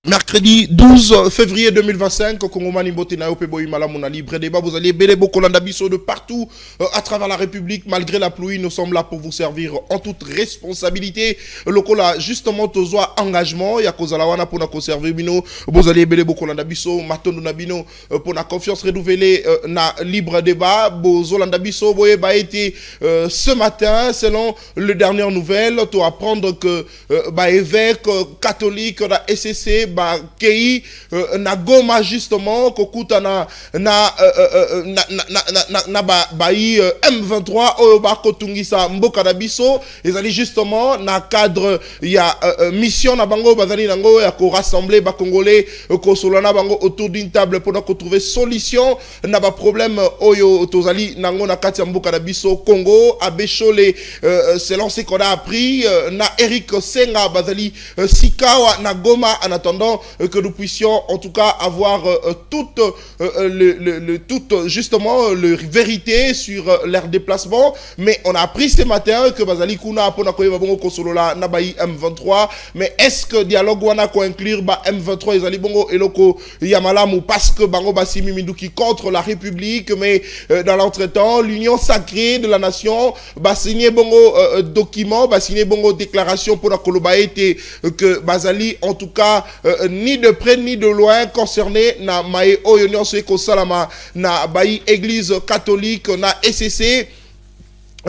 Mercredi 12 février 2025, Kongomani Mbotenayo Peboy Malamuna libre débat. Vous allez béler beaucoup l'andabiso de partout à travers la République. Malgré la pluie, nous sommes là pour vous servir en toute responsabilité. Le cola justement tozoa engagement. Yakozalawana pour nous conserver bino. Vous allez béler beaucoup l'andabiso. Matondo nabino pour la confiance renouvelée na libre débat. Bozo l'andabiso boye ba été ce matin selon les dernières nouvelles. Tu apprendre que ba évêque catholique la SCC ba kei na Goma justement kokuta na M23 oyo ba kotungisa mboka na biso ezali justement na cadre ya mission na bango bazali nango ya ko rassembler ba congolais ko solana bango autour d'une table pour na ko trouver solution na ba problème oyo tozali nango na kati ya mboka na biso Congo abeshole selon ce qu'on a appris na Eric Senga bazali sikawa na Goma en attendant que nous puissions en tout cas avoir toute justement la vérité sur leur déplacement. Mais on a appris ce matin que Bazali Kuna pour Nakoye Kosolola Nabayi M23. Mais est-ce que dialogue wana ko inclure ba M23 Ezali Bongo Eloko Yamalamu parce que Bango Basimi Minduki contre la République, mais dans l'entretemps l'union sacrée de la nation ba signé Bongo document, ba signé Bongo déclaration pour la Kolobaete que Bazali en tout cas ni de près ni de loin concerné na Maé Oyonyon Seko Salama na Bayi Église catholique na SCC.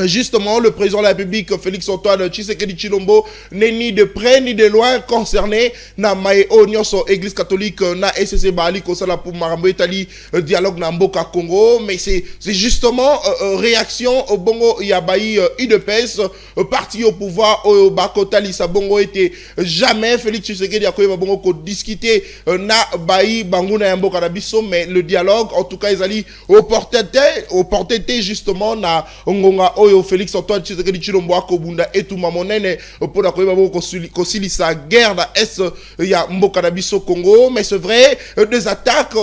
Justement, le président de la République, Félix Antoine Tshisekedi Tshilombo, n'est ni de près ni de loin concerné na Maéo Nyonso Église catholique na SCC Bali Kosala pour Marambo Italie dialogue na Mboka Congo, mais c'est justement réaction au Bongo Yabayi UDPS parti au pouvoir au Bakotali sa Bongo était jamais Félix Tshisekedi Akoye Bongo ko discuter na Bayi Banguna ya Mboka na biso, mais le dialogue en tout cas ils allaient au porté justement na Ngonga Oyo Félix Antoine Tshisekedi Tshilombo akobunda etuma monene pour la koyeba kosili sa guerre na est ya mboka na biso Congo. Mais c'est vrai, des attaques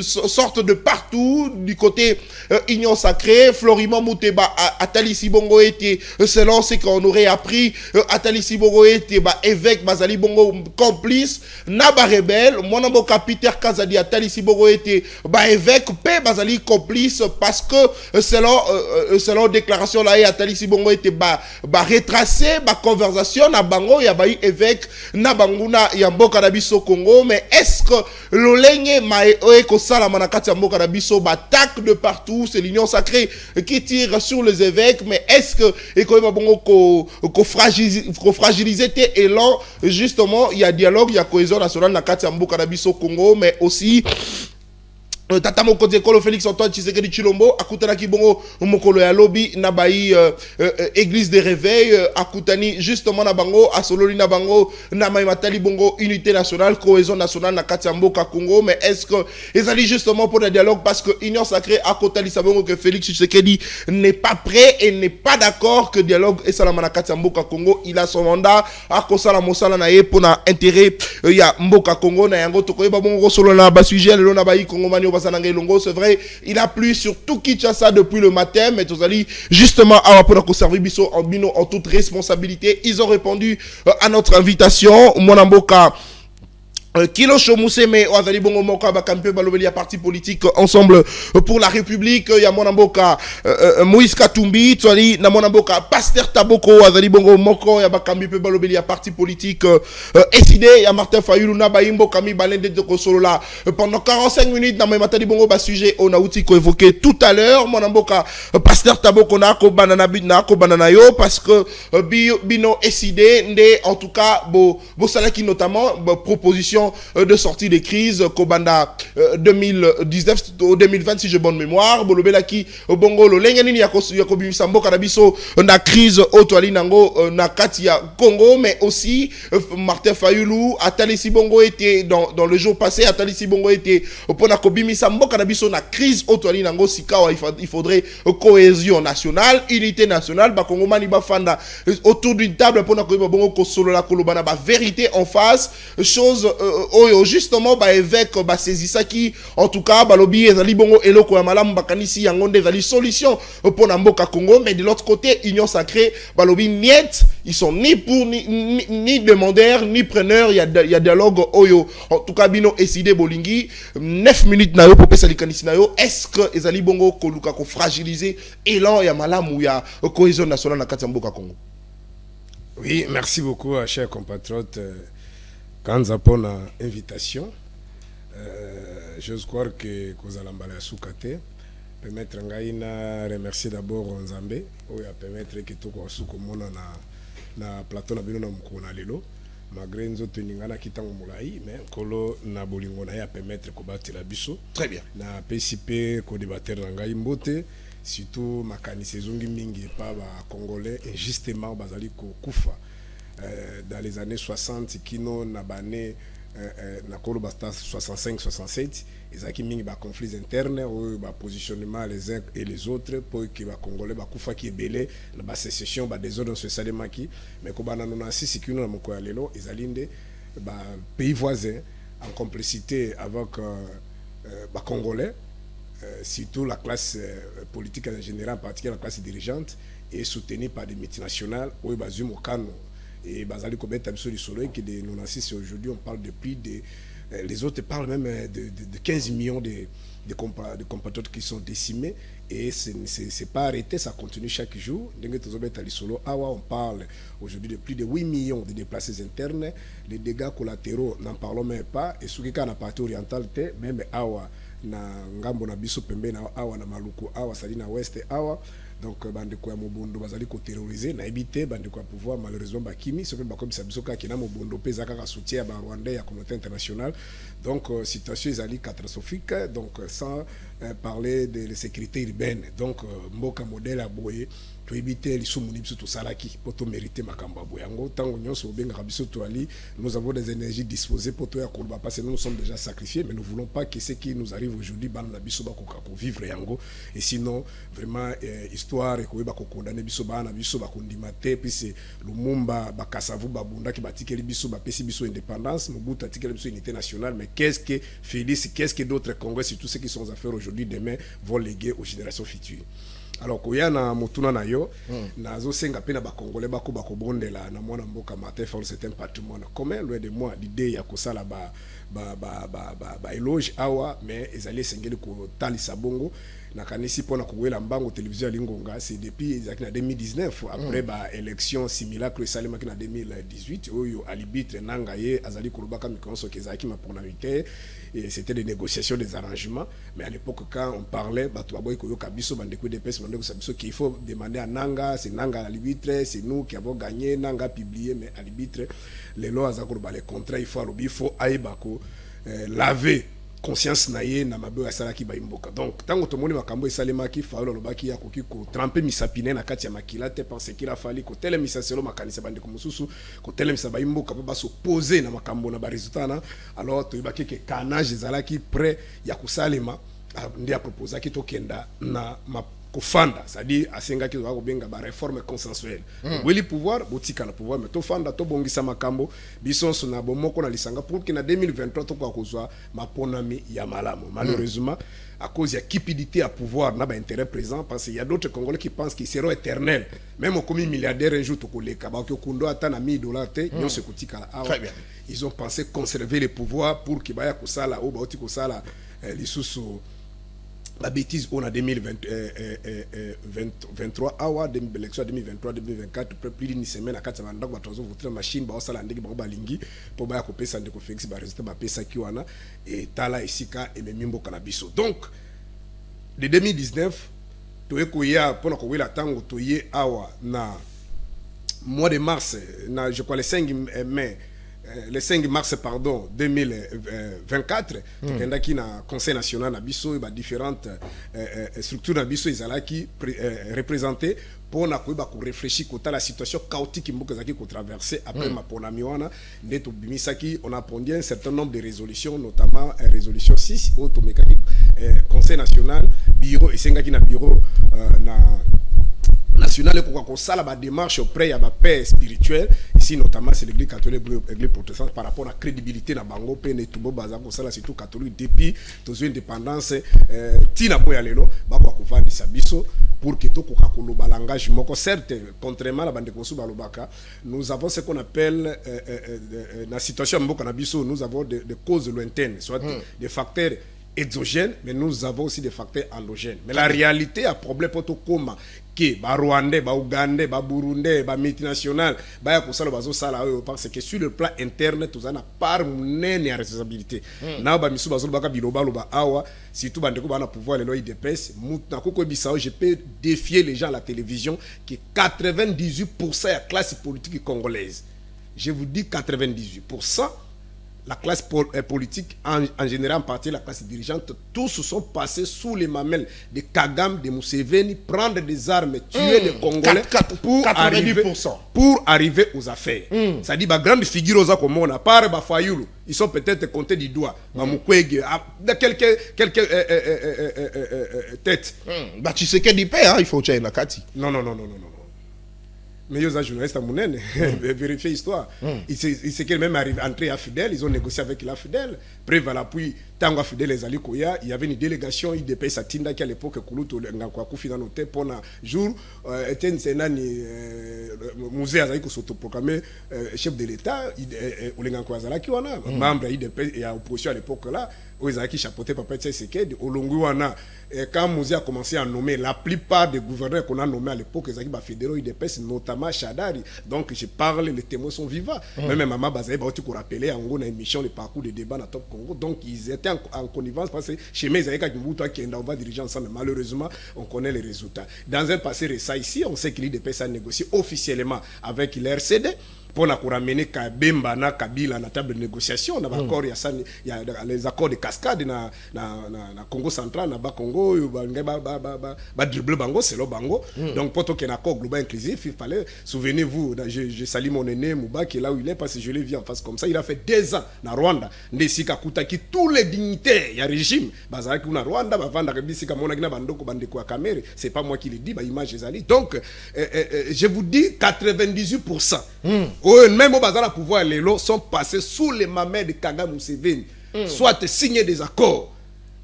sortent de partout du côté Union Sacrée. Florimond Mouteba Atali Sibongo était selon ce qu'on aurait appris Atali Sibongo était évêque Bazali Bongo complice Naba rebelle Mwanamboka Peter Kazadi Atali Sibongo était évêque P Bazali complice parce que selon déclaration là Atali Sibongo était retracé conversation na bango ya bayi évêque na banguna ya mboka na biso Congo. Mais est-ce que l'olenge maé ko sala manakati ya mboka na biso attaque de partout, c'est l'union sacrée qui tire sur les évêques, mais est-ce que ekoyeba bongo ko fragiliser te élan justement il y a dialogue, il y a cohésion nationale na kati ya mboka na biso Congo. Mais aussi Tata Mokonzi Kolo Félix Antoine Tshisekedi Tshilombo akutana ki bongo mokolo ya lobby na bayi église de réveil akutani justement na bango asololi na bango na matali bongo unité nationale cohésion nationale na kati ya mboka Congo. Mais est-ce que ezali justement pour le dialogue parce que union sacrée akotali sabongo que Félix Tshisekedi n'est pas prêt et n'est pas d'accord que dialogue et salama na kati ya mboka Congo. Il a son mandat akosala mosala na ye pour na intérêt ya mboka Congo na yango tokoyeba bongo solo na ba sujet le na bayi Congo mani. C'est vrai, il a plu sur tout Kinshasa depuis le matin, mais tous allez justement à pour conserver Bisso en bino en toute responsabilité. Ils ont répondu à notre invitation. Monamboka Kilo Chomousseme Oazali Bongo Moka Bakampe Balobeli parti politique ensemble pour la République ya Monamboka Moïse Katumbi Tsali na Monamboka Pasteur Taboko Oazali Bongo Moko ya Bakampe Balobeli parti politique SID ya Martin Fayulu na Baimbo Kami Balende de Kosolola pendant 45 minutes na Matali Bongo ba sujet on a outil ko évoqué tout à l'heure. Monamboka Pasteur Taboko na ko banana yo parce que bino SID ndé en tout cas bo salaki notamment proposition de sortie des crises Kobanda 2019 au 2020 si j'ai bonne mémoire bolobelaki bongo lo lengenini yakobimisa mboka na biso na crise otwali nango na kati ya Congo. Mais aussi Martin Fayulu Atali Sibongo était dans le jour passé Atali Sibongo était pour na kobimisa mboka na biso na crise otwali nango sikawa il faudrait cohésion nationale unité nationale ba Congo mani ba fanda autour d'une table pour na koyeba bongo ko solo la kolobana ba vérité en face chose justement évêque saisissa qui en tout cas balobi ezali bongo eloko ya malamu bakanisi yango nde ezali solution pour na mboka Congo. Mais de l'autre côté Union Sacrée balobi niet, ils sont ni pour ni demandeurs ni preneurs. Il y a dialogue oyo en tout cas bino décidé bolingi 9 minutes na yo pour pesa likanisi na yo. Est-ce que ezali bongo koluka ko fragiliser élan ya malamu ya cohésion nationale na kati ya mboka Congo? Oui, merci beaucoup à chers compatriotes Kanza pour l'invitation. J'ose croire que Kozalambala Soukate permettre ngaina remercier d'abord Nzambe ou ya permettre que tout ko sukomona na plateau na bino na mukona lelo malgré nzoto ningana kitango mulai mais kolo na bolingo na ya permettre ko batela biso. Très bien. Na PCP ko débattre na ngai mbote surtout makanisi ezongi mingi pa ba congolais injustement bazali ko kufa dans les années 60 kino na bané na kolo basta 65 67 ezaki mingi ba conflits internes ou ba positionnement les uns et les autres pour que ba congolais ba kufa ki ebele na ba sécession ba désordre social maki mais ko bana nona sisi kino na moko ya lelo ezalinde ba pays voisins en complicité avec ba congolais surtout la classe politique en général, en particulier la classe dirigeante, est soutenue par des multinationales où ils ont et Bazali Kobet Abso du Soleil qui de 96 aujourd'hui on parle de plus de les autres parlent même de 15 millions de compatriotes qui sont décimés et c'est pas arrêté, ça continue chaque jour. On parle aujourd'hui de plus de 8 millions de déplacés internes, les dégâts collatéraux n'en parlons même pas et ce qui est en partie orientale même Awa na ngambo na biso pembe na awa na maluku awa sali na west awa donc bandeko ya mobondo bazali ko terroriser na ebité bandeko ya pouvoir malheureusement bakimi ce que bakomisa biso ka kina mobondo peza kaka soutien ya ba rwandais ya communauté internationale donc situation ezali catastrophique donc sans parler de la sécurité urbaine donc mboka modèle à boye to éviter les soumuni biso to salaki pour to mériter makambo boyango tango nyonso obenga biso to ali nous avons des énergies disposées pour to ya kolba parce que nous sommes déjà sacrifiés mais nous voulons pas que ce qui nous arrive aujourd'hui bana biso ba ko vivre yango et sinon vraiment histoire et ko ba ko condamner biso bana biso ba kondimate puis c'est Lumumba ba Kasavu ba bunda ki batikeli biso ba pesi biso indépendance Mobutu atikeli biso unité nationale mais qu'est-ce que Félix qu'est-ce que d'autres Congolais surtout ceux qui sont en affaires aujourd'hui demain vont léguer aux générations futures. Alors koya na motuna na yo nazo senga pe na ba congolais bako bondela na mwana mboka Martin Fayulu c'est un patrimoine commun loin de moi l'idée ya kosala ba éloge awa mais ezali sengeli ko talisa bongo na kanisi pona kowela mbango télévision lingonga c'est depuis ezaki na 2019 après ba élection similaire que salema ki na 2018 oyo alibitre nanga ye azali kolobaka mikonso kezaki ma pronamité et c'était des négociations des arrangements mais à l'époque quand on parlait bato baboy ko yoka biso bandeko de pes bandeko sabiso qu'il faut demander à nanga c'est nanga alibitre c'est nous qui avons gagné nanga publié mais alibitre les lois azakolo ba les contrats il faut aibako laver conscience naie na mabe ya salaki ba imboka donc tango to moni makambo esalema ki Fayulu lobaki ya koki ko tremper misapine na kati ya makila te parce qu'il a fallu ko tele misaselo makanisa bande ko mususu ko tele misaba imboka ba so poser na makambo na ba résultat na alors to ibaki ke canage zalaki prêt ya kusalema ndi a proposer ki to kenda na kofanda c'est-à-dire asenga ki zo benga ba réforme consensuelle weli pouvoir botika na pouvoir mais to fanda to bongisa makambo bisonso na bomoko na lisanga pour que na 2023 to kwa kozwa maponami ya malamu malheureusement à cause de la cupidité à pouvoir n'a pas intérêt présent parce qu'il y a d'autres Congolais qui pensent qu'ils seront éternels même au commis milliardaire un jour to koleka ba ko kundo atana $1000 te nyo se kotika ils ont pensé conserver le pouvoir pour que baya kosala o ba oti kosala lisusu la bêtise on a 2023 awa l'élection 2023 2024 plus d'une semaine à 4 semaines donc batonzo voter machine ba osala ndeki ba balingi po ba ko pesa ndeko Félix ba résultat ba pesa kiwana et tala esika et memimbo kanabiso donc de 2019 to ekoya pona ko wela tango to ye awa na mois de mars na je crois le 5 mai le 5 mars pardon 2024 tokendaki na conseil national na biso ba différentes structures na biso ezalaki représentées pour na ko réfléchir quant à la situation chaotique mboka zaki ko traverser après ma ponami wana ndeto bimisaki on a pondu un certain nombre de résolutions notamment résolution 6 automekaki conseil national bureau esengaki na bureau nationale et ça la démarche auprès de la paix spirituelle ici notamment c'est l'église catholique l'église protestante par rapport à la crédibilité na bango pe ne tubo baza ko sala surtout catholique depuis tous indépendance tina boya lelo ba ko vendre sabiso pour que to ko koloba langage moko certes contrairement à la bande konsu balobaka nous avons ce qu'on appelle la situation mboka na biso nous avons des causes lointaines soit des facteurs exogènes, mais nous avons aussi des facteurs endogènes. Mais la réalité a problème pour tout comme que ba Rwandais, ba Ougandais, ba Burundais, ba multinationales, ba yakusala bazo sala parce que sur le plan interne tout ça n'a pas une responsabilité. Na ba misu bazo baka biloba loba awa surtout bandeko ba na pouvoir les lois IDPS mutna koko bisao je peux défier les gens à la télévision que 98% de la classe politique congolaise. Je vous dis 98%. La classe politique, en général, en partie la classe dirigeante, tous se sont passés sous les mamelles de Kagame, de Museveni, prendre des armes, tuer les Congolais pour arriver aux affaires. Ça dit, les grandes figures aux comme on a part, Fayoulou, ils sont peut-être comptés du doigt. Mukwege, quelques têtes. Tu sais qu'il dit pas, il faut que tu aies une Kati. Non. Mais ils ont un journaliste à Mounen, vérifier l'histoire. Il s'est même arrivé entrer à Fidel, ils ont négocié avec la Fidel. Preuve à l'appui, Tango Fidel les Alikoya, il y avait une délégation IDP Satinda qui à l'époque Koulouto Ngakwakou Finanote pour un jour, était un musée à Zaïko s'autoproclamé chef de l'État, Olengakwa Zalaki wana, membre IDP et à opposition à l'époque là, où ils avaient chapeauté Papa Tshisekedi, Olonguana. Quand Mouzi a commencé à nommer, la plupart des gouverneurs qu'on a nommés à l'époque, ils ont fédéraux IDPS, notamment Chadari. Donc je parle, les témoins sont vivants. Même Maman Bazaï, tu peux rappeler, en gros, une émission, le parcours de débat dans Top Congo. Donc ils étaient en connivence parce que chez mes amis, on va diriger ensemble. Malheureusement, on connaît les résultats. Dans un passé récent ici, on sait que l'IDPS a négocié officiellement avec l'RCD. Pour ramener Kabemba na Kabila na table de négociation on a encore il y a les accords de cascade na Congo central na Congo ba dribble bango c'est le bango donc pour qu'il y ait un accord global inclusif il fallait souvenez-vous je salue mon aîné Mouba qui est là où il est parce que je l'ai vu en face comme ça il a fait 2 ans na Rwanda ndesika kutaki tous les dignitaires il y a régime bazaki na Rwanda ba vanda bisika mona gina bandoko bandeko ya Kamere c'est pas moi qui le dis ba image ezali donc je vous dis 98% même au bazar à pouvoir les lots sont passés sous les mamelles de Kagame Museveni. Soit signer des accords,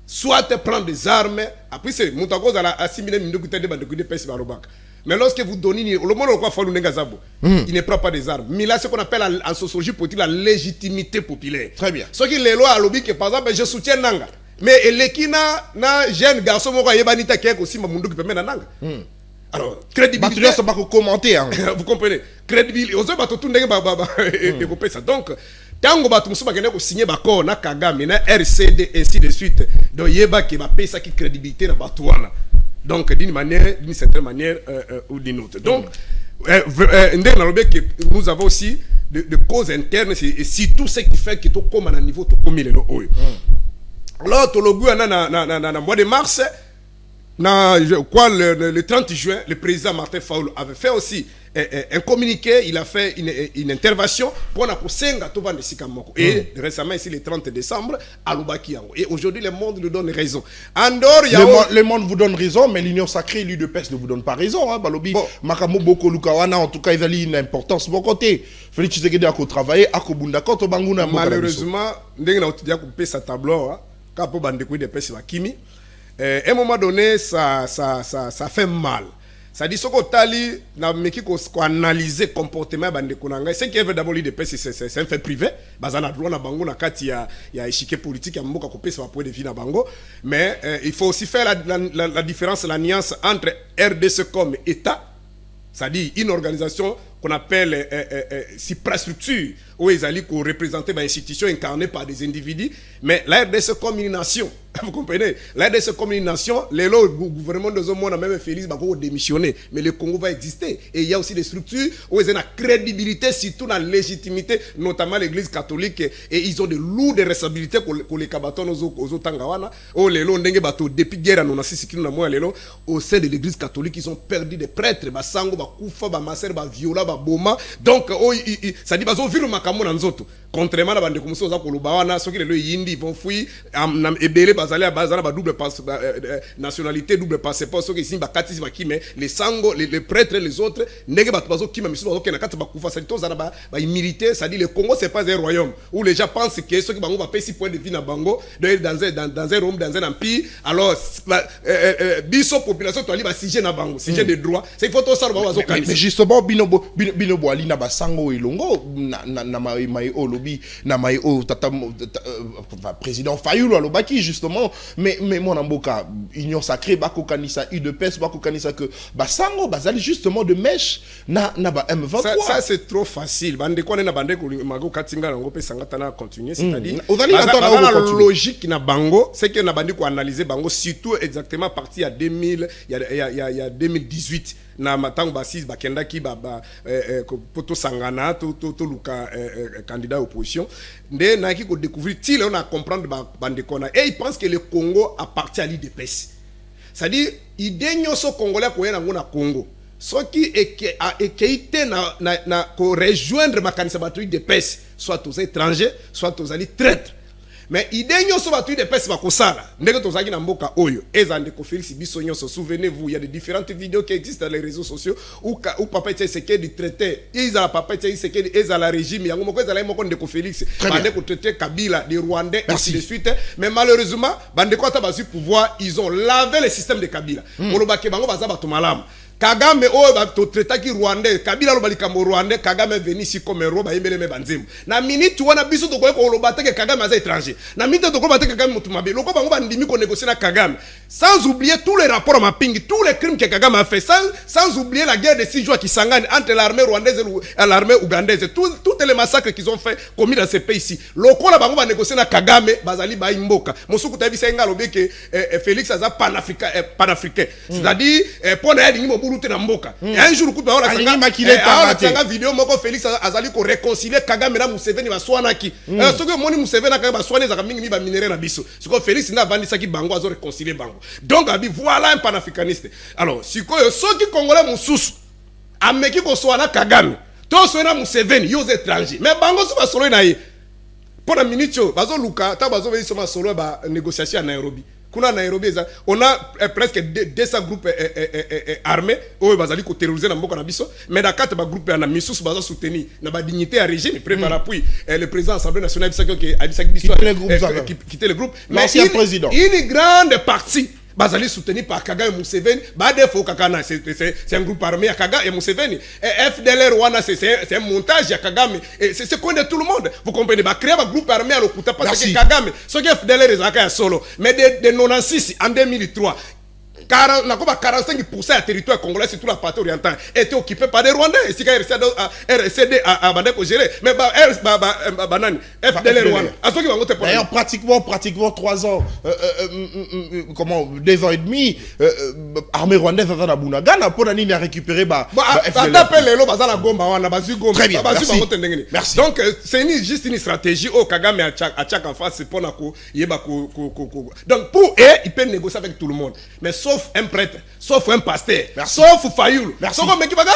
soit prendre des armes. Après c'est Moutago a assimilé Mindoukouté de Bandekoude Pessi Barobak. Mais lorsque vous donnez le monde où Falou Ngazabo, il ne prend pas des armes. Mais là ce qu'on appelle en sociologie politique la légitimité populaire. Très bien. Ce qui les lois à lobby que par exemple je soutiens Nanga. Mais l'équina na jeune garçon moi yebanita qui est aussi Mamundou qui permet Nanga. Alors, crédibilité. Ça va commenter. Hein. Vous comprenez? Crédibilité. Vous avez tout le ça. Donc, tant que vous avez signé d'accord na Kagame, na RCD, ainsi de suite. Donc, il y a ça qui crédibilité na Batouana. Donc, d'une certaine manière ou d'une autre. Donc, nous avons aussi de causes internes et si tout ce qui fait que tu comme à un niveau, tu comme il est là. Alors, tu le mois de mars. Le 30 juin, le président Martin Fayulu avait fait aussi un communiqué, il a fait une intervention pour Senga Tovan de Sikamoko. Et récemment, ici, le 30 décembre, à Lubakiango. Et aujourd'hui, le monde nous donne raison. Andor, le monde vous donne raison, mais l'Union sacrée, lui, de PES, ne vous donne pas raison. Hein, Balobi, Makamo Boko Lukawana, en tout cas, il a une importance. Bon côté, Félix Tshisekedi a travaillé, à Kobunda, quand Banguna. Malheureusement, dès qu'on a coupé sa tableau, quand on a de PES, Kimi. À un moment donné, ça fait mal. Ça dit, ce qu'on tali, qu'on analyse le comportement de Konanga. Ce qui est d'abord l'IDP, c'est un fait privé. Bazana droit na bango na kati il y a échiquier politique, il y a mboka kopé sur la point de vue na bango. Mais il faut aussi faire la différence, la nuance entre RDC comme État, c'est-à-dire une organisation qu'on appelle suprastructure, où ils allaient représenter des institutions incarnées par des individus, mais la RDC comme une nation. Vous comprenez? La RDC comme une nation, le gouvernement de ce monde a même Félix Bako démissionné, mais le Congo va exister. Et il y a aussi des structures où ils ont la crédibilité, surtout la légitimité, notamment l'église catholique, et ils ont de lourdes responsabilités pour les kabatons aux Tangawana, où les lots n'engagent pas depuis guerre, nous avons au sein de l'église catholique, ils ont perdu des prêtres, Basango, Bakoufa, Bamaser, Baviola, Baboma. Donc, ça dit, ils ont vu le makamon en zoto. contrairement à bande comme ça aux kolobawana ceux qui le yindi vont fuir ebele bazali bazala ba double nationalité double passeport ceux qui simba katisi ba mais les sango les prêtres les autres ndenge ba bazo kima misu bazo kena kati ba kufa ça dit tozana ba immunité ça dit le Congo c'est pas un royaume où les gens pensent que ceux qui bango ba pesi point de vue na bango dans un royaume dans un empire alors biso population to ali ba sujet na bango sujet de droit c'est il faut to ça ba bazo kanisa mais justement bino ali na basango elongo na mai olobi na mai o tata président Fayulu alobaki justement mais mon amboka union sacrée bako kanisa UDPS bako kanisa que basango bazali justement de mèche na ba M23 ça c'est trop facile bande ko na bande ko mago katinga ngo pe sangata na continuer c'est-à-dire la logique na bango c'est que na bande ko analyser bango surtout exactement parti à 2000 il y a 2018 na matango basis bakenda ki poto sangana to luka candidat opposition nde na ki ko découvrir til on a comprendre bande kona et il pense que le Congo appartient à l'UDPS c'est-à-dire idée nyoso congolais ko yena ngona Congo ce qui est na ko rejoindre makanisa batu UDPS soit aux étrangers soit aux alliés traîtres mais idée nyoso batu UDPS bakosala ndenge tozaki na mboka oyo ezande ko Félix biso nyoso souvenez-vous il y a des différentes vidéos qui existent dans les réseaux sociaux où papa Tshisekedi du traité ils a papa Tshisekedi ils a la régime yango moko ezala moko ndeko Félix bande ko traiter Kabila des Rwandais ainsi de suite mais malheureusement bande ko ata basu pouvoir ils ont lavé le système de Kabila molobake bango baza bato malamu Kagame to traitaki Rwandais Kabila lo balikambo Rwandais Kagame veni ici comme héros ba yembele me banzemu na minute wana biso to ko lobata ke Kagame aza étranger na minute to ko lobata Kagame mutumabe loko bango bandimi ko négocier na Kagame sans oublier tous les rapports à Mapingi tous les crimes que Kagame a fait sans oublier la guerre de 6 jours qui s'engage entre l'armée rwandaise et l'armée ougandaise tous les massacres qu'ils ont fait commis dans ces pays ici loko la bango ba négocier na Kagame bazali ba imboka mosuku tabisa ngalobe ke Félix aza panafricain c'est-à-dire pour na yadi un jour coup on a vidéo moko Félix azali ko réconcilier Kagame na Museveni baswanaki ce que moni Museveni ka baswane za mingi mi ba minéraux na biso ce que Félix na vandisa ki bango azo réconcilier bango donc abi voilà un panafricaniste alors sikoyo soki congolais mususu ameki ko swana Kagame to swana Museveni yo étrangers mais bango so basolo na ye pour la minute bazo luka ta bazo be soma solo ba négociation à Nairobi kuna Nairobi on a presque 200 groupes armés oyo bazali ko terroriser na mboka na biso mais da kata ba groupe na misusu baza soutenir na ba dignité à régime prépare appui le président de l'Assemblée nationale quitter le groupe mais l'ancien président une grande partie bazali soutenu par Kagame et Museveni badefo kakana c'est un groupe armé à Kagame et Museveni et FDLR wana c'est un montage à Kagame et c'est qu'on est tout le monde vous comprenez ba créer un groupe armé à l'Okuta parce que Kagame ce que FDLR est solo mais de 96 en 2003 45% du territoire congolais, surtout la partie orientale, était occupé par des Rwandais. Et si RCD à Bandeko géré, mais FDLR Rwanda. D'ailleurs, pratiquement 3 ans, 2 ans et demi, armée rwandaise à Bunagana, pour l'année, il a récupéré. Très bien. Merci. Donc, c'est juste une stratégie. Au Kagame à chaque en face, c'est pour la donc, pour eux, ils peuvent négocier avec tout le monde. Mais sauf un prêtre, sauf un pasteur, sauf Fayulu, sauf un mec qui va dire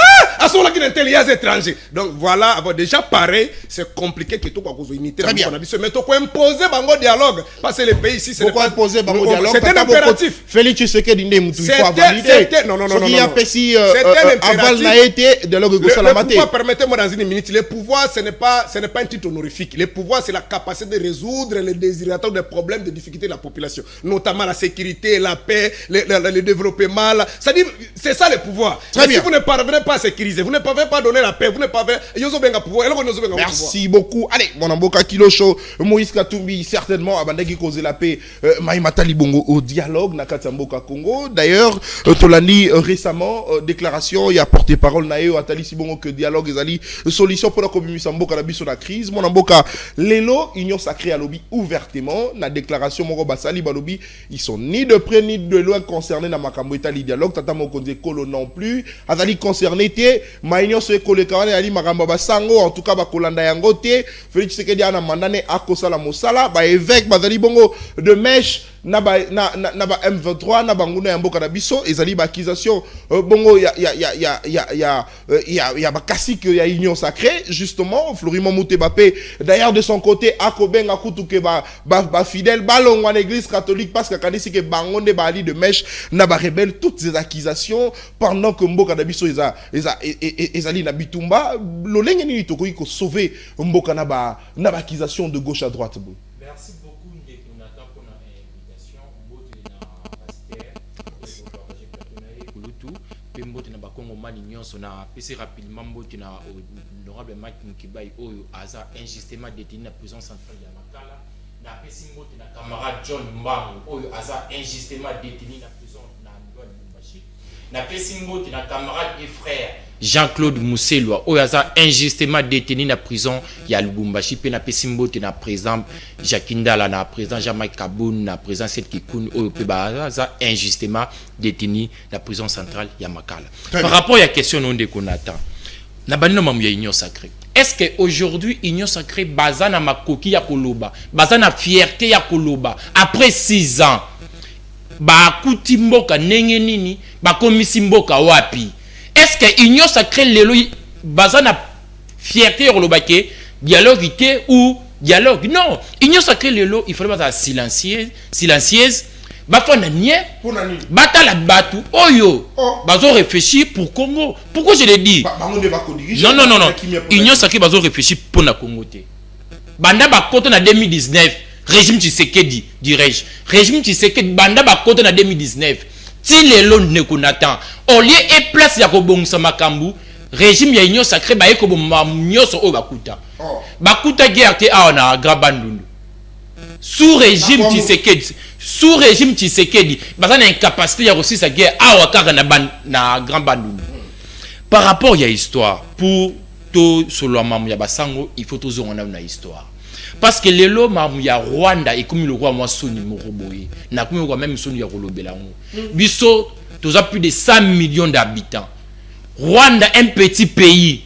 étranger. Donc voilà, déjà pareil, c'est compliqué que tout quoi vous unité. Très bien. Mais il faut imposer bango dialogue parce que les pays ici c'est pourquoi imposer bango dialogue. C'est un impératif. Félix Tshisekedi il faut valider. Non. Il y a pessi aval n'a été de l'og Salamate. Permettez-moi dans une minute. Le pouvoir ce n'est pas un titre honorifique. Le pouvoir c'est la capacité de résoudre les désirateurs des problèmes, des difficultés de la population, notamment la sécurité, la paix, le développement. C'est-à-dire, c'est ça le pouvoir. Si vous ne parvenez pas à sécuriser, vous ne pouvez pas donner la paix, vous ne pouvez pas pouvoir. Merci beaucoup. Allez, mon amboka kilo show, Moïse Katumbi certainement abandaki causer la paix. Maïmata Libongo au dialogue nakati mboka Congo. D'ailleurs, Tolani récemment déclaration il y a porte-parole nae atali Sibongo que dialogue ezali solution pour la communauté mboka na biso na crise. Mon amboka lelo union sacrée à lobby ouvertement na déclaration moko basali balobi ils sont ni de près ni de loin concernés na makambo etali dialogue tata mokonze kolo non plus azali concerné te maïnyo se kolekana ali makambo basango en tout cas bakolanda yango te Félix Tshisekedi ana mandane akosala mosala ba évêque bazali bongo de mèche na ba M23 na banguna ya mboka na biso ezali ba accusation bongo ya ba kasik ya union sacrée justement Florimond Moutebape d'ailleurs de son côté akobenga kutuke ba fidèle balongwa en église catholique parce que kanisi ke bangonde ba ali de mèche na ba rebelle toutes ces accusations pendant que mboka na biso ezali na bitumba lolenge ni tokoki ko sauver mboka na ba accusation de gauche à droite. Merci beaucoup Ndeko pour l'invitation. Mbote na pasteur partager plateau kulutu pe mbote na bakongo mali nyonso na pesi rapidement mbote na honorable Mike Mukibai oyo aza injustement détenu na prison centrale ya Makala na pesi mbote na camarade John Mbango oyo aza injustement détenu na prison na Lubumbashi na pesi mbote na camarade et frère Jean-Claude Mousselwa oyo aza injustement détenu na prison ya Lubumbashi pe na pesi mbote na président Jakindala na président Jean-Mike Kaboun na président Seth Kikoun oyo pe aza injustement détenu na prison centrale ya Makala. Par rapport à la question non de Konata na banino mamu ya union sacrée, est-ce que aujourd'hui union sacrée bazana makoki ya koloba bazana fierté ya koloba après 6 ans ba kuti mboka nenge nini ba komisi mboka wapi? Est-ce que union sacrée lelo bazana fierté ya koloba ke dialogue ité ou dialogue? Non, union sacrée lelo il fallait pas silencieuse bafana nie bata la batu oyo bazo réfléchir pour Congo. Pourquoi je le dis? Non. Union sacrée bazo réfléchir pour na Congo te. Banda ba koto na 2019 régime Tshisekedi dirais-je. Régime Tshisekedi banda ba koto na 2019. Ti lelo ne konatan. Au lieu et place ya kobongisa makambu régime ya union sacrée ba eko bomma nyoso o bakuta. Bakuta guerre te a na Grabandundu. Sous régime Tshisekedi bazana incapacité ya aussi sa guerre awa kaka na Grand Bandundu. Par rapport à histoire pour to solo mamu ya basango il faut toujours on a une histoire parce que lelo mamu ya Rwanda et comme le roi moi soni moroboye na comme roi même soni ya kolobela ngo biso toza plus de 100 millions d'habitants. Rwanda un petit pays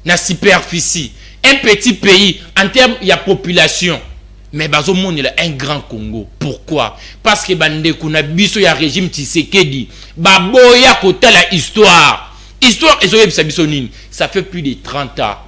na superficie, un petit pays en termes de population. Mais bazo monde un grand Congo. Pourquoi? Parce que bande kuna biso ya régime Tshisekedi baboya kota la histoire. Histoire ça fait plus de 30 ans.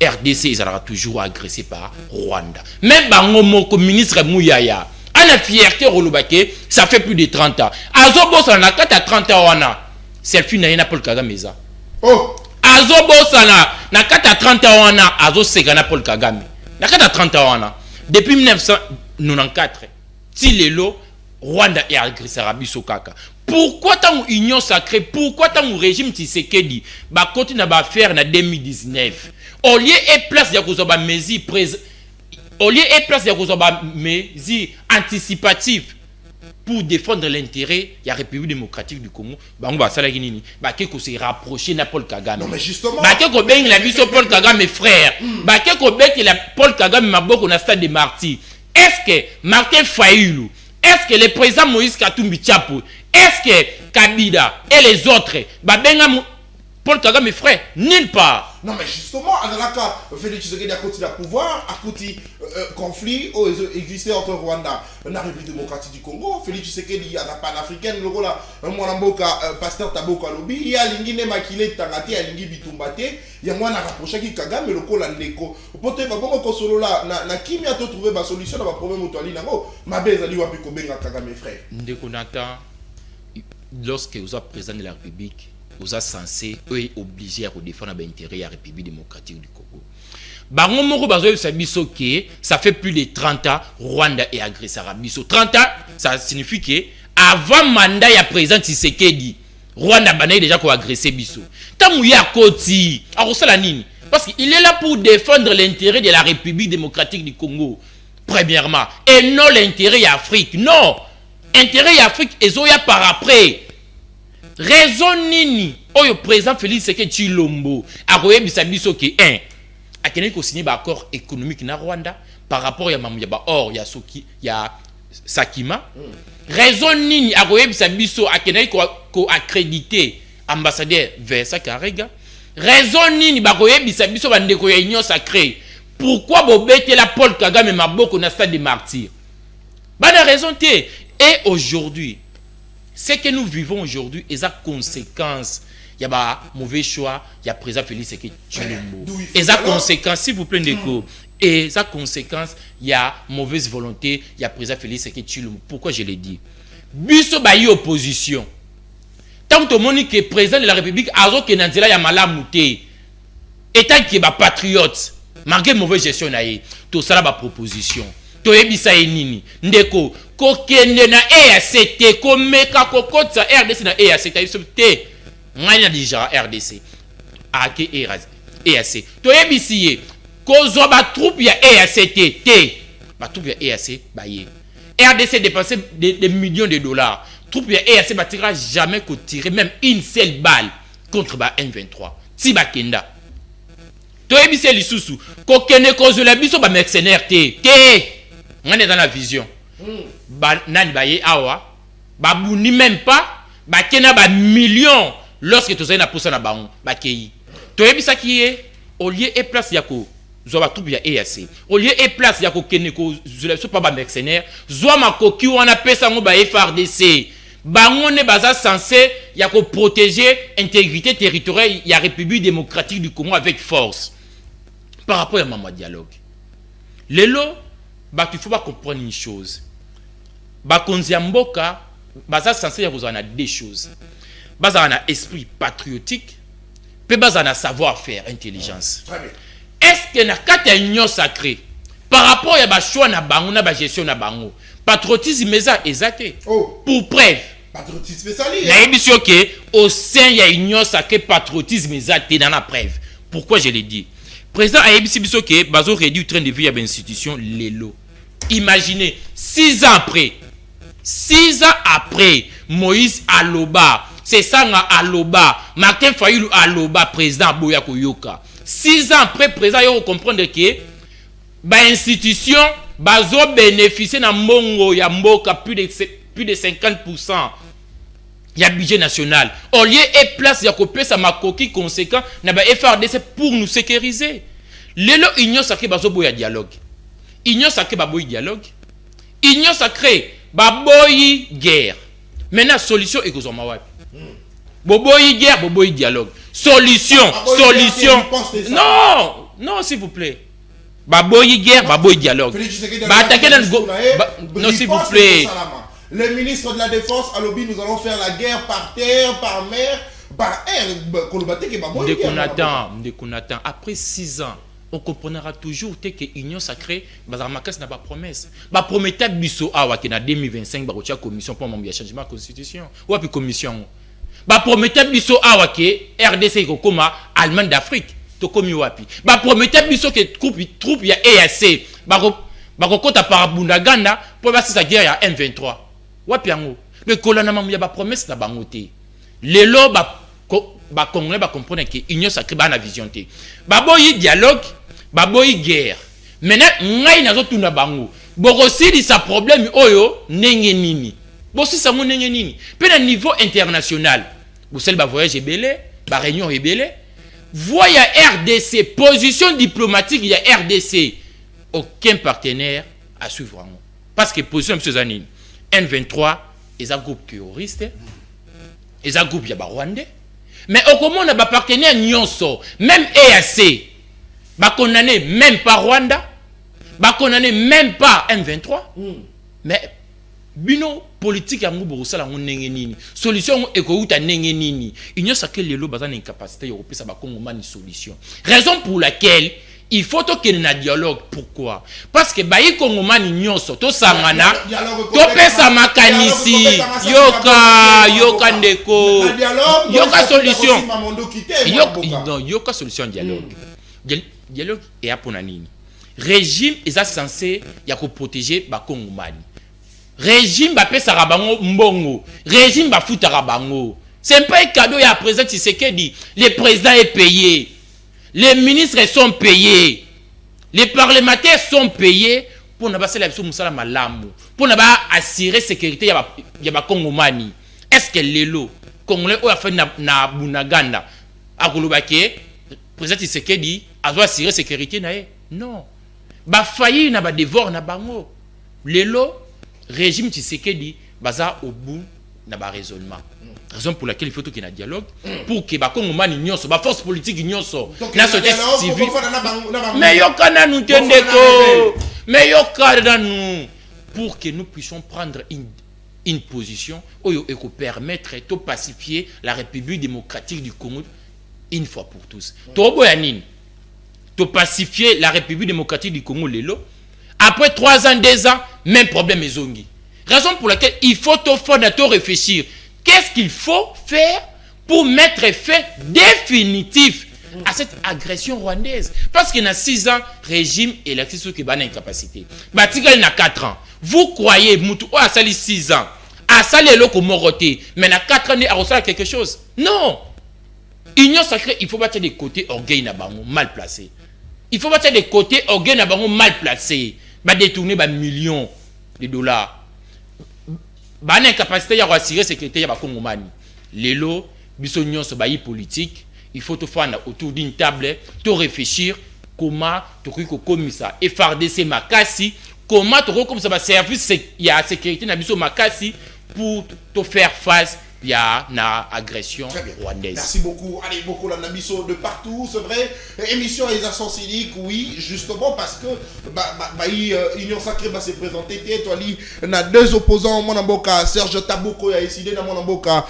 RDC ils sera toujours agressé par Rwanda. Même bango moko ministre Mouyaya a la fierté rolobake, ça fait plus de 30 ans. Azobo sana kata 30 ans wana. Selfie na Paul Kagame za. Oh, Azobo sana na kata 30 ans wana azo segana Paul Kagame. Na kata 30 ans wana. Depuis 1994, si lelo Rwanda est agressé à biso kaka. Pourquoi tant union sacrée, pourquoi tant régime Tshisekedi ba continue na ba faire na 2019? Au lieu et place ya kozoba mesures au lieu et place ya kozoba mesures anticipatives pour défendre l'intérêt de la République démocratique du Congo, bango ba sala nini ba ke ko se rapprocher na Paul Kagame. Non mais justement ba ke ko beng la biso Paul Kagame frère, ba ke ko beki la Paul Kagame maboko na stade de martyrs. Est-ce que Martin Fayulu, est-ce que le président Moïse Katumbi Tchapo, est-ce que Kabila et les autres ba benga Paul Kagame frère? Nulle part. Non mais justement, Azalaka, Félix Tshisekedi a continué à pouvoir, à côté conflit existait entre Rwanda et la République démocratique du Congo. Félix Tshisekedi, il y a la panafricaine, le rôle Mwanamboka, pasteur Taboka Lobi, il y a Lingine Makile Tangati, il y a Lingi Bitumbate, il y a Mwana rapproché qui Kagame, le rôle Ndeko. Peut-être que bon solo là, na kimi a trouvé ma solution à ma problème autoali nango, ma belle ali wapi ko benga Kagame frère. Ndeko Nata, lorsque vous êtes président de la République, vous êtes censé obligé à défendre l'intérêt de la République démocratique du Congo. Bango moko bazo sabiso que ça fait plus de 30 ans Rwanda est agressé à biso. 30 ans, ça signifie que avant mandat ya président Tshisekedi, Rwanda banaye déjà ko agressé biso. Tamu ya koti, arosala nini? Parce qu'il est là pour défendre l'intérêt de la République démocratique du Congo. Premièrement, et non l'intérêt de l'Afrique. Non, intérêt de l'Afrique ezoya par après. Raison nini oyo président Félix Tshisekedi Tshilombo akoyebisa biso ke akene ko signer ba accord économique na Rwanda par rapport ya mamu ya ba or ya soki ya Sakima. Raison nini akoyebisa biso akene ko accréditer ambassadeur Vincent Karega. Raison nini bakoyebisa biso bandeko ya union sacrée. Pourquoi bobete la Paul Kagame maboko na stade de martyrs? Bana raison te Et aujourd'hui, ce que nous vivons aujourd'hui est la conséquence. Il y a un mauvais choix, il y a président Félix Tshilombo. Et la conséquence, s'il vous plaît, Ndeko, et la conséquence, il y a mauvaise volonté, il y a président Félix Tshilombo. Pourquoi je l'ai dit? Biso bayi opposition. Tant que tout le monde qui est président de la République, azo que nanzela ya malamouté. État qui est patriote, malgré mauvaise gestion naïe, tout ça la proposition. To ebisa nini ndeko ko kende na EACT ko meka ko kotsa RDC na EACT te nganya déjà RDC ak EAC to ebisiye ko zo ba troupe ya EACT te ba troupe ya EAC ba ye RDC dépensé des millions de dollars, troupe ya EAC ba tira jamais ko tirer même une seule balle contre ba M23 Tiba Kenda to ebisiye lisusu ko kende ko zo la biso ba mercenaire te on est dans la vision. Nani baye awa, babuni même pas, bakena ba millions lorsque tu sais na poussa na baon, bakeyi. To ebisa ki est au lieu et place yako, zoba troupe ya EAC. Au lieu et place yako keneko, zo pas ba mercenaire, zo makoki wana pesa ngo ba FRDC. Bango ne baza censé yako protéger intégrité territoriale ya République démocratique du Congo avec force. Par rapport à Mama Dialogue. Lelo bah, il faut pas comprendre une chose. Bah, Konziamboka, bah, ça censé y avoir deux choses. Bah, ça a un esprit patriotique, puis bah, ça a un savoir-faire, intelligence. Est-ce que na kata union sacrée, par rapport à bah choix na bango na bah gestion na bango, patriotisme mesa exacté. Pour preuve. Patriotisme sali. Na émission que au sein il y a union sacrée patriotisme exacté dans la preuve. Pourquoi je l'ai dit? Président Ayebisi biso que bazo réduit le train de vie à l'institution Lelo. Imaginez 6 ans après Moïse Aloba, c'est ça Aloba, Martin Fayulu Aloba président Boya Koyoka. 6 ans après président yo comprendre que ba institution bazo bénéficier na mongo ya mboka plus de 50%. Il y a budget national. Au lieu et place, il y a copié sa makoki conséquent, n'a pas FRDC pour nous sécuriser. L'élo union sacrée bazobo ya dialogue. Union sacrée baboy dialogue. Union sacrée baboy guerre. Maintenant solution est que ça m'a boboy guerre, boboy dialogue. Solution. Non, s'il vous plaît. Baboy guerre, baboy dialogue. Bah attaquer dans le non, s'il vous plaît. Le ministre de la Défense, à l'Obi, nous allons faire la guerre par terre, par mer, par air. Dès qu'on attend, après 6 ans, on comprendra toujours que l'Union sacrée, n'a pas promesse. Ma promettait biso awa que na 2025 la commission pour le changement de la constitution. Ou puis commission. Ma promettait biso awa que RDC comme Allemagne d'Afrique. To komi wapi. Ma promettait biso que troupe ya EAC. Ba kokota par Bundaganda pour passer sa guerre à M23. Wapi yango. Mais kolana mamu ya ba promesse na bango te. Lelo ba congolais ba comprendre que union sacrée ba na vision te. Ba boyi dialogue, ba boyi guerre. Maintenant ngai nazo tuna bango. Bokosili sa problème oyo nenge nini. Bosi sa mo nenge nini. Pe na niveau international. Bosel ba voyage ebele, ba réunion ebele. Voya RDC, position diplomatique il y a RDC. Aucun partenaire à suivre. Parce que position de ces années, N23, ils ont un groupe terroriste, ils ont un groupe rwandais. Mais au comment on a un partenaire nyonso, même EAC, bah condamné même pas Rwanda, bah condamné même pas M23. Mais bino politique ya ngubo sala nenge nini. Solution ekouta nenge nini. Union sacrée lelo bazana incapacité européenne ba Congomani solution. Raison pour laquelle il faut qu'il y ait un dialogue. Pourquoi? Parce que bayi Congomani nyonso to sangana to pesa makanisi yoka ndeko yoka solution yoka solution dialogue. Dialogue est à nini. Régime est censé ya ko protéger ba Congomani. Régime ba pesa rabango mbongo. Régime ba futa rabango. C'est pas un cadeau ya président Tshisekedi. Le président est payé. Les ministres sont payés. Les parlementaires sont payés pour ne pas se laisser musala malamu. Pour ne pas assurer la sécurité ya ba Congomani. Est-ce que lelo Congolais ou a fait na Bunaganda a kolobake président Tshisekedi a doit assurer la sécurité na ye? Non. Ba failli na ba devoir na bango. Lelo régime Tshisekedi baza au bout na ba raisonnement. Raison pour laquelle il faut qu'il y ait un dialogue pour que ba Kongomani nyonso ba force politique nyonso na société civile mais yokana nous tendeko mais yokana nous pour que nous puissions prendre une position et permettre de pacifier la République démocratique du Congo une fois pour tous. De pacifier la République démocratique du Congo lelo. Après 3 ans, 2 ans, même problème est zongi. Raison pour laquelle il faut réfléchir. Qu'est-ce qu'il faut faire pour mettre fin définitif à cette agression rwandaise? Parce qu'il y a 6 ans, régime et l'accès qui est en incapacité. Batigal n'a 4 ans. Vous croyez, Moutou, a sali 6 ans, a sali l'eau moroté, mais n'a 4 ans, a reçu quelque chose? Non! Union sacrée, il faut battre des côtés orgueil nabango mal placé. Il faut battre des côtés orgueil nabango mal placé. Bah détourner bah millions de dollars. Bah incapacité à assurer sécurité à Kongomani. Lelo, biso nyonso ba politique, il faut te faire autour d'une table, te réfléchir comment tu peux comme ça et FARDC makasi, comment tu comme ça va service il y a sécurité na biso makasi pour te faire face il y a une agression rwandaise. Merci beaucoup. Allez, beaucoup la Nabiso de partout, c'est vrai. Émission les accents cyniques, oui, justement parce que Union Sacrée va se présenter. Toi, il y a 2 opposants. Mon amboka Serge Taboko, il y a décidé dans mon amboka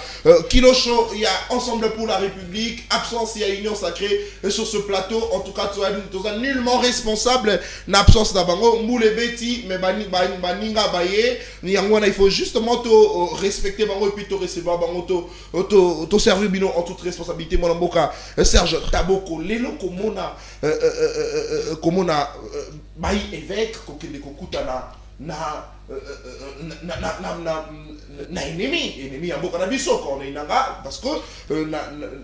Kilocho, il y a Ensemble pour la République. Absence, il y a Union Sacrée sur ce plateau. En tout cas, tu es nullement responsable d'absence d'Abango. Moule Betty, mais Baninga Baye, il faut justement te respecter Bango et puis te recevoir. Auto servi bino en toute responsabilité mon amboka Serge Taboko lelo komona bayi évêque kokende kokuta na ennemi amboka na biso ko na inanga parce que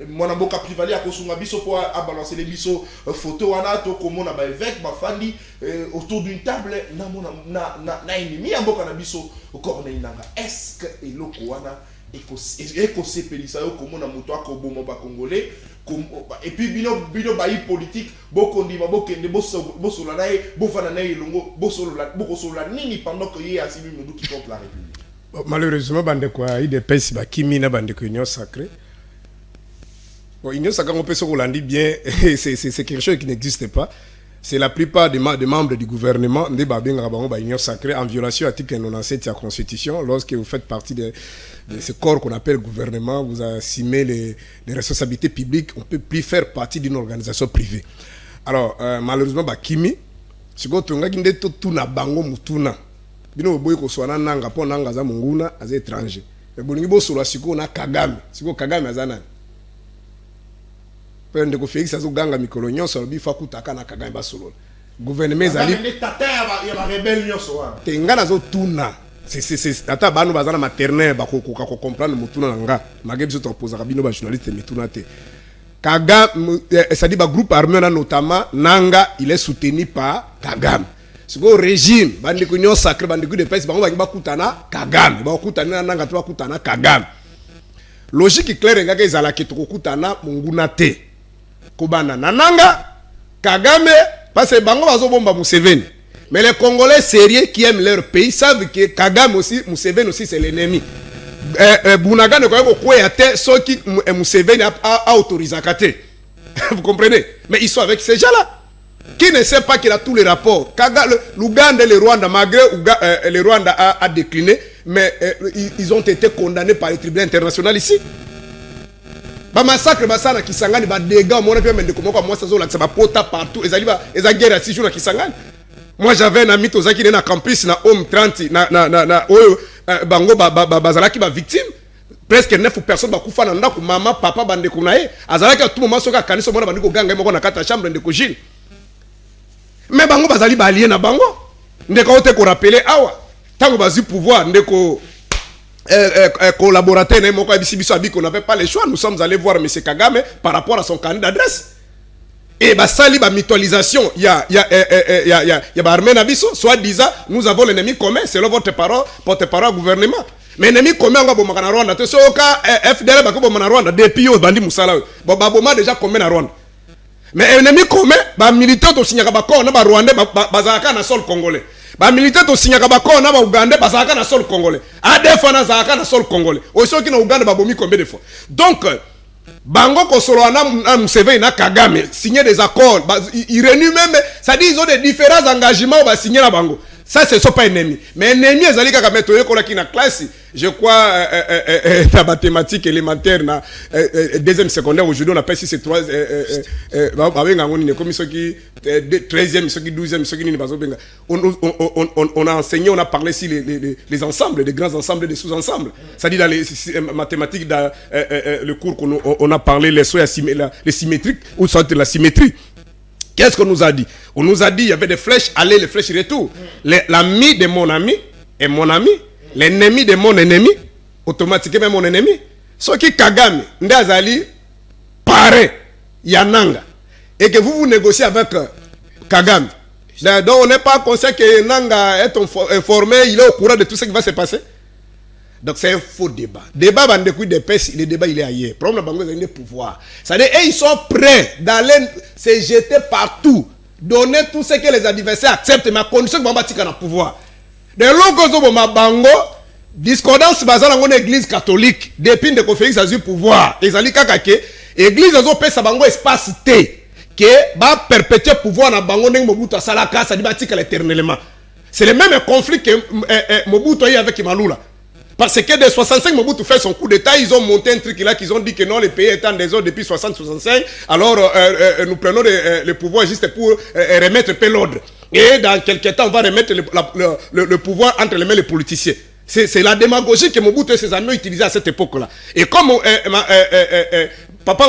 mon amboka privali akosunga biso pour a balancer les biso photo wana to komona ba évêque ba fandi autour d'une table na ennemi amboka na biso ko na inanga est-ce que eloko wana ekosepelisa yo komona moto akoboma ba congolais et puis bino bayi politique bokondima bokende bosola naye bofana naye elongo bokosola nini pendant que ye asimi mundu qui contre la République. Malheureusement bande quoi il dépêche ba kimi na bande ko Union Sacrée. Union Sacrée on peut se rolandi bien c'est quelque chose qui n'existe pas. C'est la plupart des membres du gouvernement de Union Sacrée en violation à l'article 97 de la Constitution. Lorsque vous faites partie de ce corps qu'on appelle gouvernement, vous assumez les responsabilités publiques, on ne peut plus faire partie d'une organisation privée. Alors, malheureusement, Kimi, si vous avez tout na bango mutuna, bino boy ko swana nanga po nanga za munguna az étranger. Mais bolingi bo solo siko na Kagame, siko Kagame azana. Pende ko Félix azoganga mikolo nyonso lobi fa kutaka na Kagame basolo. Gouvernement ezali tata ya ba rebelle nyonso wa. Tenga zo tuna. C'est ata banu bazana maternelle ba ko comprendre mutuna nga. Magebiso to posa bino ba journaliste mituna te. Kagame ça dit ba groupe armé notamment nanga il est soutenu par Kagame. Siko régime bandi ko Union Sacrée bandi ko de pèse bango ba kutana Kagame. Ba kutana nanga to kutana Kagame. Logique claire nga ke ezala ke to kutana munguna te. Kobana nananga Kagame parce que bango bazo bomba Museveni mais les Congolais sérieux qui aiment leur pays savent que Kagame aussi Museveni aussi c'est l'ennemi. Bunaga ne ko ko yate so qui Museveni a autorisé kate. Vous comprenez? Mais ils sont avec ces gens-là qui ne sait pas qu'il a tous les rapports. L'Ouganda et le Rwanda malgré le Rwanda a décliné mais ils ont été condamnés par les tribunaux internationaux ici. Ba massacre basana Kisangani ba dégâts mon peu mais de comment moi ça zo la ba pota partout ezali guerre à 6 jours na Kisangani. Moi j'avais un ami tozaki na campus na home 30 na bango bazalaki ba victime presque 9 personnes ba kufa na ndako mama papa bande kunae azalaki à tout moment soka kaniso mona bandiko ganga moko na kata chambre de kojil. Mais bango bazali ba allié na bango ndeko te ko rappeler awa tango bazi pouvoir ndeko collaborateur on n'avait pas le choix. Nous sommes allés voir M. Kagame par rapport à son candidat d'adresse. Et bah sali ba mutualisation, il y a Armé Nabiso, soit disant nous avons l'ennemi commun, c'est votre parole, porte-parole gouvernement. Mais l'ennemi commun on va bomber na Rwanda. C'est au cas FDL ba ko bomber na Rwanda depuis au bandi musala. Bon ba bomba déjà commun na Rwanda. Mais ennemi commun ba militaire to signaka ba ko na ba Rwandais bazaka na sol congolais. ba militaire to signaka ba ko na ba Ougandais ba zaka na sol congolais ADF na zaka na sol congolais aussi qui na Ouganda ba bomi combien de fois donc bango ko solo na Museveni na Kagame signer des accords ils renouent même ça dit ils ont des différents engagements ba signer na bango. Ça, ce ne sont pas ennemis. Mais ennemis, ils ont mettre qui na classe. Je crois, la mathématique élémentaire, deuxième secondaire, aujourd'hui, on appelle si c'est 3, comme ceux qui, 13e, ceux qui 12e, ceux qui on a enseigné, on a parlé ici les ensembles, les grands ensembles, des sous-ensembles. C'est-à-dire dans les mathématiques, dans le cours qu'on a parlé, les symétriques, ou soit la symétrie. Qu'est-ce qu'on nous a dit? On nous a dit il y avait des flèches aller, les flèches retour. L'ami de mon ami est mon ami. L'ennemi de mon ennemi, automatiquement mon ennemi. Ce qui Kagame, Ndazali, paraît, Yananga. Et que vous négociez avec Kagame. Donc on n'est pas conscient que Nanga est informé, il est au courant de tout ce qui va se passer. Donc c'est un faux débat. Débat, le débat il est ailleurs. Le problème, c'est le pouvoir. C'est-à-dire, ils sont prêts d'aller se jeter partout, donner tout ce que les adversaires acceptent, mais à condition que Bamba tika na pouvoir. De l'autre bango, discordance basée dans l'église catholique, depuis de Félix a eu pouvoir. Ils ont dit que l'église a fait sa bango espace T, que va perpétuer pouvoir na bango n'eng Mobutu asalaka, ça dit batika éternellement. C'est le même conflit que Mobutu a eu avec Malula. Parce que de 65, Mobutu fait son coup d'état, ils ont monté un truc là, qu'ils ont dit que non, le pays est en désordre depuis 60-65, alors nous prenons le pouvoir juste pour remettre un peu l'ordre. Et dans quelques temps, on va remettre le pouvoir entre les mains des politiciens. C'est la démagogie que Mobutu et ses amis ont utilisée à cette époque-là. Et comme Papa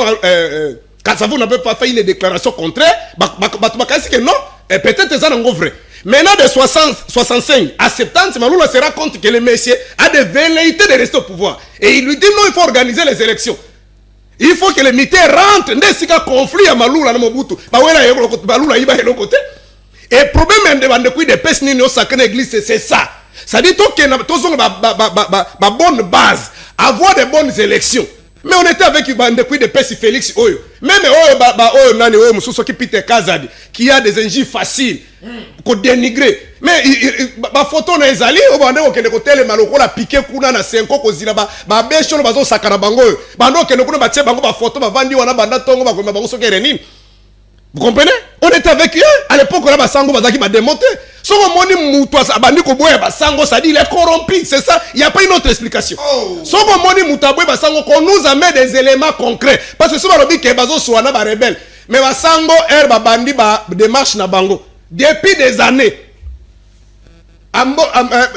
Kassavou n'avait pas fait une déclaration contraire, que non, peut-être ça n'est vrai. Maintenant, de 65 à 70, Maloula se rend compte que le monsieur a des velléités de rester au pouvoir. Et il lui dit non, il faut organiser les élections. Il faut que les militaires rentrent. N'est-ce qu'un conflit à Maloula, à Mobutu. Maloula, il va de l'autre côté. Et le problème de personnes qui sacré l'église, c'est ça. Ça dit que nous avons une bonne base, avoir de bonnes élections. Mais on était avec de Pessi Félix Oyo. Même Oyo, qui a des enjeux faciles, qu'on dénigre. Mais ma photo na ezali, on va dire que le côté le maloko la piqué kuna na 5 ans kozila ba besho bazo sakana bango. Bando que nous ba tche bango ba photo ba vandi wana banda tongo ba ko bango so kerenini. Vous comprenez? On était avec eux. À l'époque, là, Basango Bazaki m'a démonté. Si on m'a dit Basango, ça dit il est corrompu. C'est ça. Il n'y a pas une autre explication. Si on m'a dit Basango, qu'on nous amène des éléments concrets. Parce que si on dit que Bazo soit un rebelle. Mais Basango, elle, Bandi, démarche na bango. Depuis des années.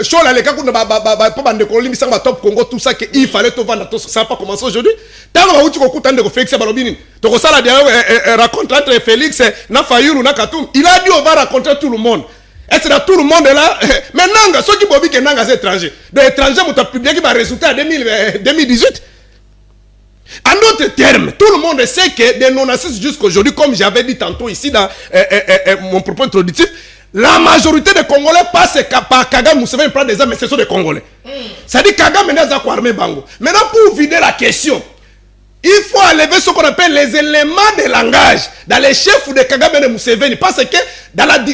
Chola les cas qu'on pas de Colombie ça va top Congo tout ça que il fallait tout vendre ça n'a pas commencé aujourd'hui tant que tu écoutes de Félix Balobini donc ça la dernière raconte entre Félix na Fayulu na Katum il a dit on va raconter tout le monde est-ce que tout le monde est là mais nanga ceux qui bobi que nanga c'est étranger de étranger on t'a publié qui va résultat en 2018 en d'autres termes, tout le monde sait que de non-assist jusqu'aujourd'hui, comme j'avais dit tantôt ici dans mon propos introductif, la majorité des Congolais passent par Kagame Museveni prend des armes, mais ce sont des Congolais. Ça dit Kagame n'a pas armé Bango. Maintenant, pour vider la question, il faut enlever ce qu'on appelle les éléments de langage dans les chefs de Kagame et Museveni. Parce que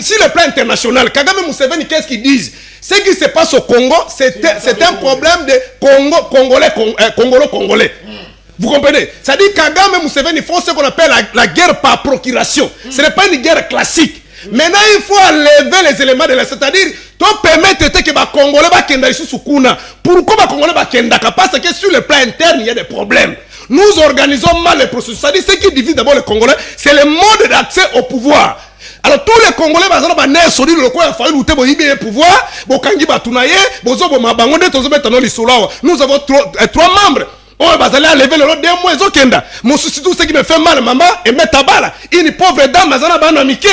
sur le plan international, Kagame et Museveni, qu'est-ce qu'ils disent? Ce qui se passe au Congo, c'est un problème de Congolais. Vous comprenez? Ça dit Kagame et Museveni font ce qu'on appelle la guerre par procuration. Ce n'est pas une guerre classique. Maintenant, il faut enlever les éléments de la... C'est-à-dire, tu permets que les Congolais bakenda ici sous Kuna. Pourquoi les Congolais bakenda? Parce que sur le plan interne, il y a des problèmes. Nous organisons mal les processus. C'est-à-dire, ce qui divise d'abord les Congolais, c'est le mode d'accès au pouvoir. Alors, tous les Congolais, nous avons trois membres. On va aller lever le lot de moi, Zokenda. Mon souci, tout ce qui me fait mal, maman, et mettre à balle. Une pauvre dame, Mazana Banamike.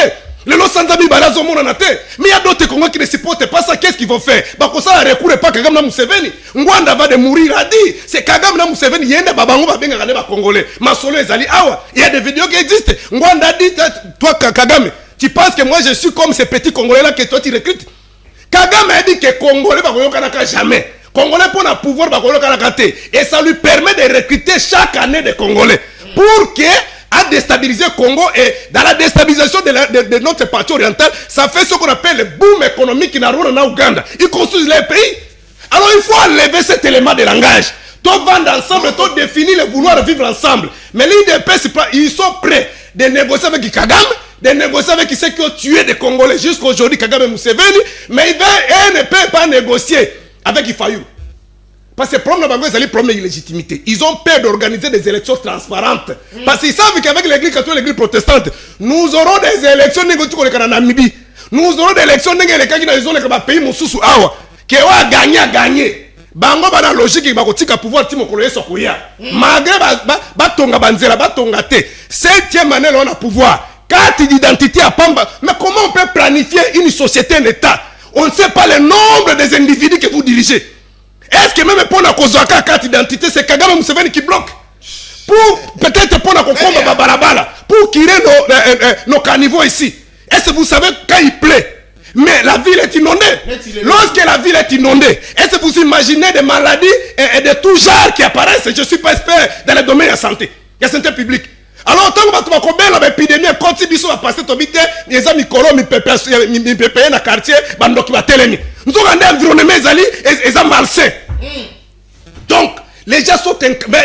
Le lot sans amis, Balazo Monanate. Mais il y a d'autres Congolais qui ne supportent pas ça. Qu'est-ce qu'ils vont faire? Bah, comme ça, ne recourt pas Kagame na Museveni. Ngwanda va de mourir, a dit. C'est Kagame na Museveni. Il y a des babango, va bien regarder les Congolais. Ma solo est allé. Ah, il y a des vidéos qui existent. Ngwanda dit, toi, Kagame, tu penses que moi, je suis comme ces petits Congolais-là que toi, tu recrutes? Kagame a dit que Congolais, bah, jamais. Congolais pour le pouvoir, et ça lui permet de recruter chaque année des Congolais pour que a déstabilisé le Congo, et dans la déstabilisation de notre partie orientale, ça fait ce qu'on appelle le boom économique qui n'a rien en Ouganda. Ils construisent les pays. Alors il faut enlever cet élément de langage. Tout vendre ensemble, tout définir le vouloir vivre ensemble. Mais l'IDP, ils sont prêts de négocier avec Kagame, de négocier avec ceux qui ont tué des Congolais jusqu'à aujourd'hui, Kagame et Museveni, mais ils ne peuvent pas négocier avec Ifayou. Parce que le problème c'est le problème de légitimité. Ils ont peur d'organiser des élections transparentes. Parce qu'ils savent qu'avec l'église catholique et l'église protestante, nous aurons des élections négociées en Namibie. Nous aurons des élections négociées dans les pays Moussoussou Awa. Qui a gagné. Bango bana logique ba kotika pouvoir timo koloye sokoya. Malgré batonga banzela batonga te. 7e année on a pouvoir. Carte d'identité à Pamba. Mais comment on peut planifier une société, un État? On ne sait pas le nombre des individus que vous dirigez. Est-ce que même pour la Kozaka carte d'identité, c'est Kagame Museveni qui bloque? Pour peut-être pour la Kokomba Babalabala, pour tirer nos caniveaux ici. Est-ce que vous savez quand il plaît? Mais la ville est inondée. Lorsque la ville est inondée, est-ce que vous imaginez des maladies et de tout genre qui apparaissent? Je ne suis pas expert dans le domaine de la santé. Il y a santé publique. Alors, tant que tu vas l'épidémie, quand tu vas passer ton bité, les amis colons, ils peuvent payer dans le quartier, ils vont télémi. Nous avons un environnement, ils sont malsains. Donc, les gens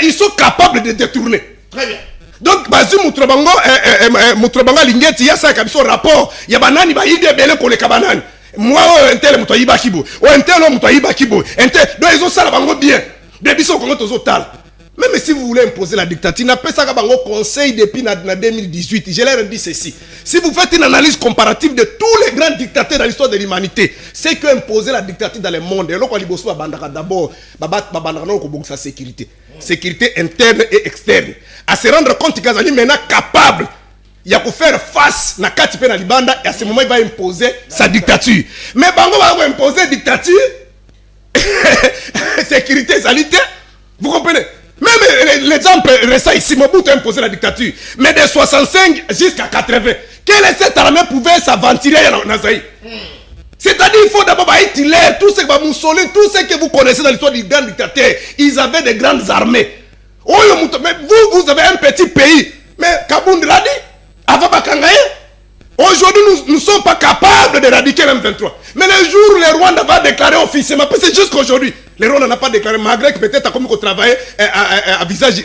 ils sont capables de détourner. Très bien. Donc, Bazu Moutrabanga Lingeti, il y a ça qui son rapport. Il y a banani, il y a des belles collègues banani. Moi, un tel moutoua iba kibo. Ou un tel moutoua iba kibo. Donc, ils ont ça la bango bien. Des bisous qu'on a tous au tal. Même si vous voulez imposer la dictature, n'a pas ça bango conseil depuis 2018. Je leur ai dit ceci. Si vous faites une analyse comparative de tous les grands dictateurs dans l'histoire de l'humanité, c'est que imposer la dictature dans le monde. Et là, on va d'abord, sa sécurité. Sécurité interne et externe. À se rendre compte qu'il est maintenant capable. Il y a pour faire face à Katipe na Libanda, et à ce moment il va imposer sa dictature. Mais Bango va imposer dictature, sécurité, salité. Vous comprenez? Même l'exemple récent ici, Mobutu a imposé la dictature. Mais de 65 jusqu'à 80, quelle est cette armée pouvait s'aventurer dans Zaïre? C'est-à-dire qu'il faut d'abord Hitler, tout ce que Mussolini, tout ce que vous connaissez dans l'histoire du grand dictateur, ils avaient de grandes armées. Mais vous avez un petit pays. Mais Kabound l'a dit, avant Bakangaye. Aujourd'hui, nous ne sommes pas capables d'éradiquer l'M23. Mais le jour où le Rwanda va déclarer officiellement, parce que c'est jusqu'à aujourd'hui, le Rwanda n'a pas déclaré, malgré que peut-être comme qu'on travaille à visage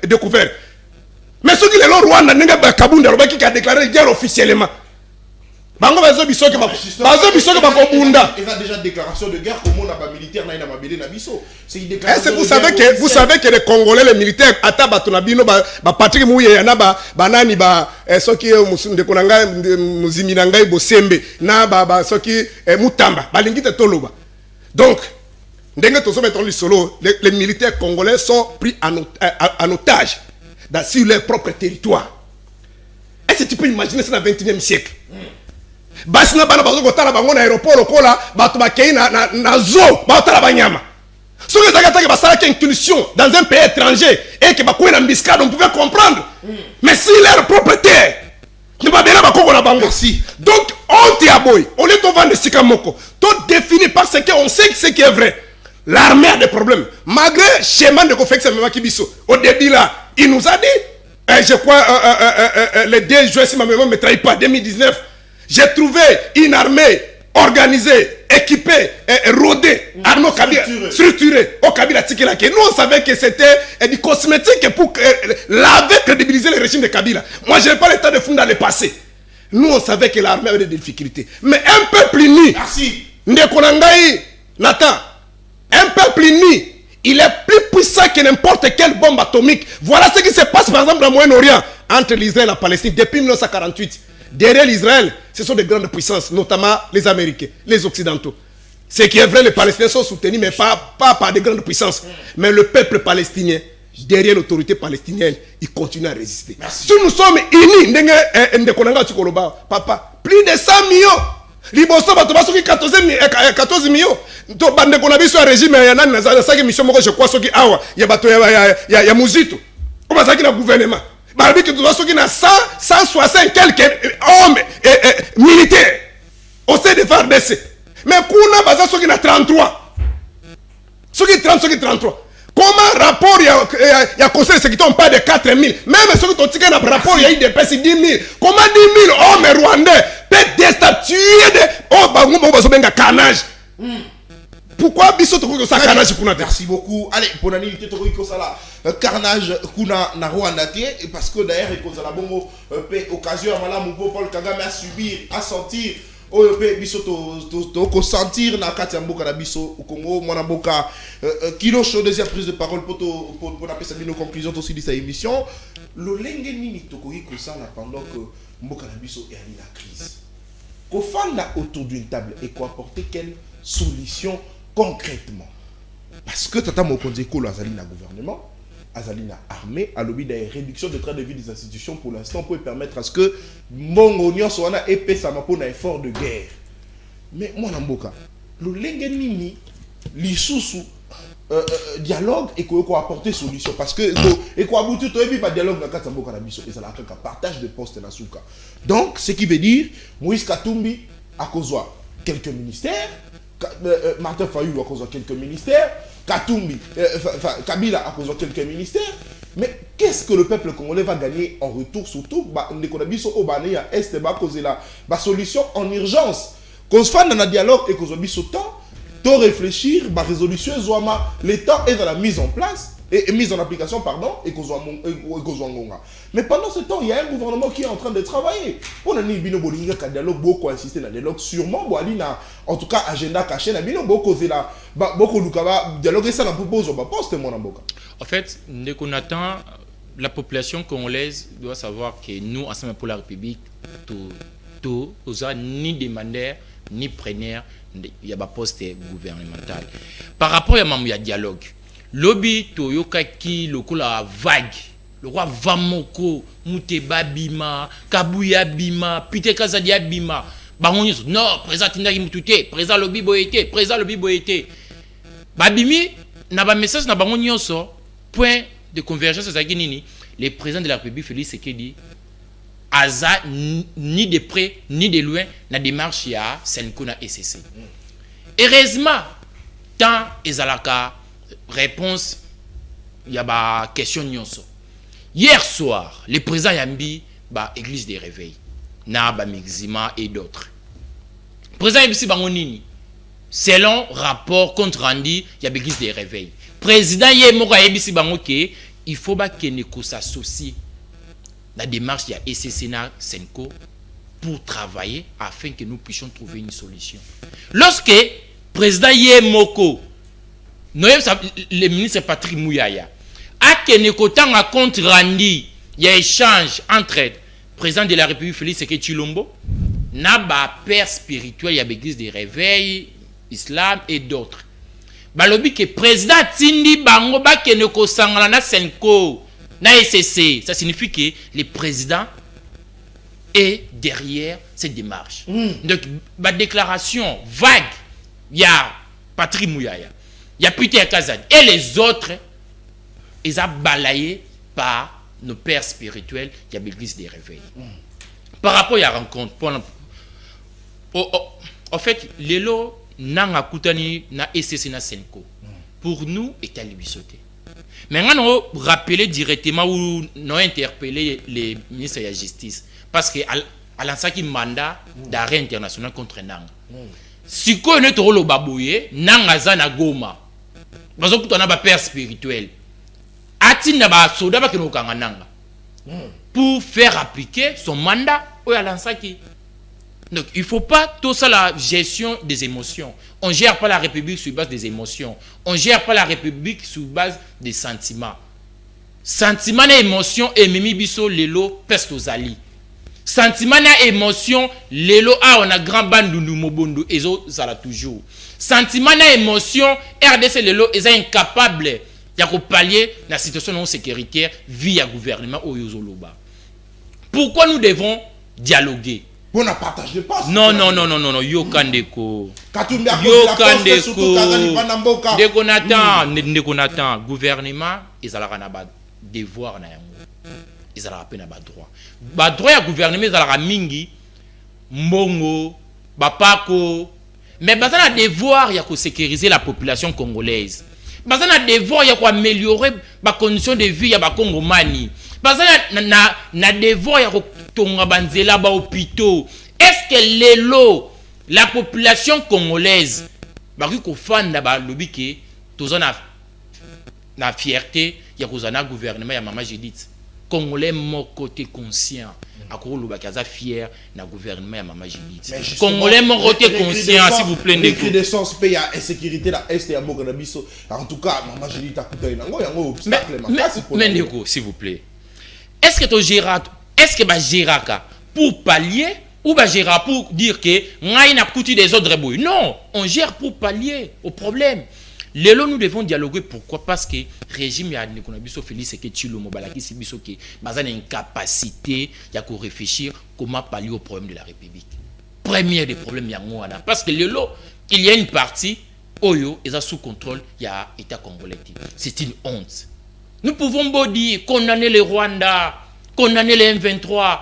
découvert. Mais ceux qui le Rwanda, Kabound qui a déclaré guerre officiellement. Bango bazo biso ke bakobunda. Il y a déjà déclaration de guerre comme on a pas militaire na mabele na biso. C'est une déclaration. Est-ce que vous savez que les Congolais, les militaires ata batunabino ba Patrick Mouye na banani soki musunde konanga muziminanga bosembe na soki mutamba balingi te toloba. Donc ndenge tozo mettre le solo, les militaires congolais sont pris en otage sur leur propre territoire. Est-ce que tu peux imaginer ça dans le 21e siècle? Basina bana bazo kotala bango na aéroport lokola bato bakei na zoo batala banyama. Soki ezaka ke basala ke inclusion dans un pays étranger et que bakoye na mbiscade on pouvait comprendre. Mais si leur propriété ne va bien bakoko na bango. Merci. Donc on diaboy, on est au vent de sikamoko. Tout défini parce que on sait que ce qui est vrai. L'armée a des problèmes. Malgré schéma de confection Kibiso, au début là, il nous a dit je crois le 2 juin si ma mémoire ne me trahit pas 2019. J'ai trouvé une armée organisée, équipée, rodée, armée structurée au Kabila Tsikilake. Nous, on savait que c'était du cosmétique pour laver, crédibiliser le régime de Kabila. Moi, je n'ai pas le temps de fondre dans le passé. Nous, on savait que l'armée avait des difficultés. Mais un peuple uni, Ndekonangaï, Nathan, un peuple uni, il est plus puissant que n'importe quelle bombe atomique. Voilà ce qui se passe, par exemple, au Moyen-Orient, entre l'Israël et la Palestine, depuis 1948. Derrière l'Israël, ce sont des grandes puissances, notamment les Américains, les Occidentaux. Ce qui est vrai, les Palestiniens sont soutenus, mais pas par des grandes puissances. Mais le peuple palestinien, derrière l'autorité palestinienne, il continue à résister. Merci. Si nous sommes unis, papa, plus de 100 millions. Liboso batobasoki 14 millions. To bande qu'on a vu sur un régime ya nani na saki mission moko je crois soki awa ya bato ya muzito. On va saki na gouvernement. Barabi que tobasoki na 160 quelques hommes militaires au sein de FARDC. Mais kuna baza soki na 33. Soki 30 soki 33. comment rapport il y a conseil de sécurité on parle de 4000 même ceux qui ont tiré un rapport il y a eu des personnes 10 000 comment 10 000 hommes rwandais peut déstatuer de oh bango bazobenga carnage pourquoi biso to ça carnage kuna merci beaucoup allez pour nani te to ko sala carnage kuna na Rwanda te parce que d'ailleurs il cause la bongo occasion à malamu Paul Kagame à subir à sentir oyo pe biso to ko sentir na kati ya mboka na biso au Congo mwana mboka kilo chaud deuxième prise de parole pour appeler ça nos conclusions aussi de cette émission le lenge nini to ko ça pendant que mboka na biso est en crise ko fanda autour d'une table et ko apporter quelle solution concrètement parce que tata mokonzi ko azali na gouvernement azali na armée à lobby de réduction de train de vie des institutions pour l'instant pour permettre à ce que mbongo nyonso wana epesama pour un effort de guerre mais moi na mboka le lenge nini lisusu dialogue et ko apporter solution parce que et ko abutu to ebi pas dialogue na kati mboka na biso ezala kaka partage de poste na suka donc ce qui veut dire Moïse Katumbi a kozwa quelques ministères Martin Fayulu a kozwa quelques ministères Katumbi, Kabila a posé quelques ministères, mais qu'est-ce que le peuple congolais va gagner en retour surtout la solution en urgence. Qu'on se fasse dans un dialogue et qu'on se temps, de réfléchir, la résolution, le temps est dans la mise en place, et mise en application, pardon, et qu'on soit mais pendant ce temps, il y a un gouvernement qui est en train de travailler. On a dit que le dialogue beaucoup insisté dans le dialogue sûrement, en tout cas, agenda caché, beaucoup de dialogue et ça n'a pas posé poste, mon amboka. En fait, dès qu'on attend, la population congolaise doit savoir que nous, ensemble pour la République, tout, ni demandeurs, ni preneurs, il y a pas poste gouvernemental. Par rapport à un dialogue, lobby toyoka ki lokola vague le roi Vamoko Muteba bima Kabuya bima Pite Kazadi bima bango non président Tindaki Mutute président lobby boyete babimi na ba message na bango nyonso point de convergence ezaki nini le président de la République Félix Tshisekedi aza ni de près ni de loin na démarche ya Senko na SCC heureusement tant ezalaka réponse il y a ba question nyonso hier soir le président Yambi ba église des réveils na ba Mexima et d'autres président Yambi bango nini selon rapport compte rendu il y a l'église des réveils président Yemoko Yambi bango ke il faut ba kene ko s'associer la démarche il y a SCCNA Senko pour travailler afin que nous puissions trouver une solution lorsque président Yemoko le ministre Patrick Mouyaya a qu'un à compte rendu il y a échange entre le président de la République Félix Tshisekedi Tshilombo n'a père spirituel il y a l'église des réveils islam et d'autres balobi que président Tindi bango ba keneko sangala na Senko na SCC ça signifie que le président est derrière cette démarche donc la déclaration vague il y a Patrick Mouyaya il y a Peter Kazadi et les autres, ils ont balayé par nos pères spirituels, il y a l'église des réveils. Par rapport à la rencontre, en fait, les lots n'ont koutani na SCC na Senko. Pour nous, est à l'Ibisoté. Mais on a rappelé directement ou non interpellé les ministres de la Justice parce qu'à l'ancien mandat d'arrêt international contre Nanga. Si on est au Babouye, Nanga Zana Goma. Parce que on a un père spirituel. Atina ba soda ba keno kangananga. Pour faire appliquer son mandat au Alansaki. Donc il faut pas tout ça la gestion des émotions. On gère pas la République sur base des émotions. On gère pas la République sur base des sentiments. Sentiment et émotion et mimi biso lelo peste aux ali. Sentiment et émotion lelo on a grand bandundu mobondo ezo zala toujours. Sentiment et émotion, RDC Lelo est incapable de pallier la situation non sécuritaire via le gouvernement au Yozoloba. Pourquoi nous devons dialoguer? On a partagé pas. Non, Yokandeko. Yokandeko. Gouvernement, ils ont un devoir. Ils ont un droit. Le droit du gouvernement, ils ont un mingi, mbongo, bapako. Mais il y a un devoir de sécuriser la population congolaise. baza na devoir ya ko améliorer ba conditions de vie ya ba Congomani baza na devoir ya ko tonga banzela ba hôpitaux. Est-ce que lelo la population congolaise baki ko fanda ba lobi ke tozana na fierté ya kozana gouvernement ya Mama Judith Congolais mon côté conscient akoro loba kaza fier na gouvernement ya Mama Judith Congolais mon côté conscient s'il vous plaît ndeko de sens paye à insécurité la est ya mboka na biso en tout cas Mama Judith akutana nango yango obstacle mais ndeko s'il vous plaît est-ce que to gérard est-ce que ba géraka pour pallier ou ba gérera pour dire que ngai na kuti des autres boy non on gère pour pallier au problème. Lelo nous devons dialoguer pourquoi parce que régime ya ndeko na biso Félix Tshisekedi Tshilombo balaki si biso ke baza na incapacité ya ko réfléchir comment pallier au problème de la République. Premier des problèmes ya ngwana parce que lelo il y a une partie oyo est sous contrôle ya état congolais. C'est une honte. Nous pouvons beau dire condamner le Rwanda, condamner les M23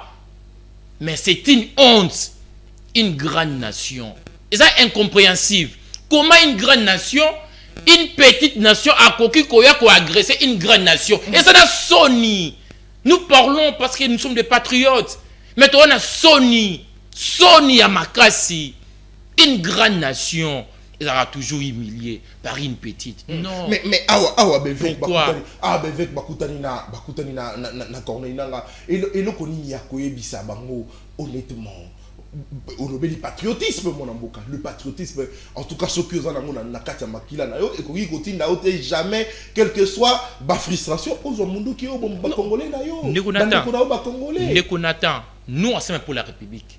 mais c'est une honte. Une grande nation. Et ça incompréhensible. Comment une grande nation une petite nation a coquille ko agresser une grande nation. Et ça n'a Sony. Nous parlons parce que nous sommes des patriotes. Mais on a Sony à Makassi. Une grande nation. Elle aura toujours humilié par une petite. Non. Mais bevek bakutani na corneille nanga et le koni ya koyebisa bango honnêtement. On obéit le patriotisme mon amboka le patriotisme en tout cas ce que vous en na kati makila na yo et ko continue na ote jamais quelle que soit ba frustration aux monde qui au ba congolais na yo Ndeko nous ensemble pour la République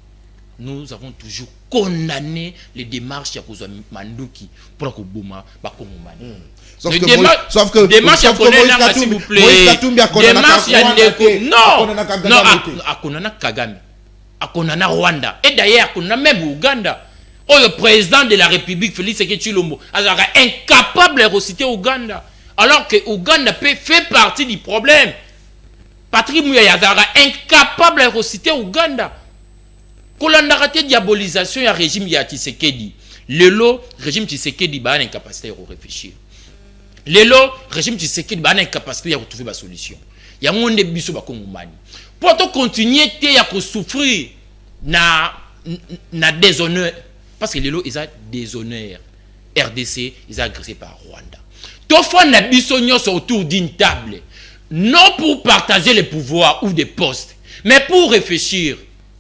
nous avons toujours condamné les démarches ya kozwa manduki pour ko boma ba Congomani. Sauf que démarche ya konena s'il vous plaît démarche ya ndeko non akonana Kagame akonana Rwanda et d'ailleurs akonana même Ouganda. Oh, le président de la République Félix Tshisekedi Tshilombo alors incapable de reciter Ouganda alors que Ouganda fait partie du problème. Patrick Muyaya azara incapable de reciter Ouganda. Kolanda raté diabolisation ya régime ya Tshisekedi. Lelo régime Tshisekedi ba incapacité de réfléchir. Lelo régime Tshisekedi ba incapacité de trouver ba solution. Ya monde biso ba Congomani. Pour te continuer à souffrir na déshonneur parce que les lots ils ont déshonneur RDC ils ont agressé par Rwanda. Tout fois na bisognos autour d'une table non pour partager les pouvoirs ou des postes mais pour réfléchir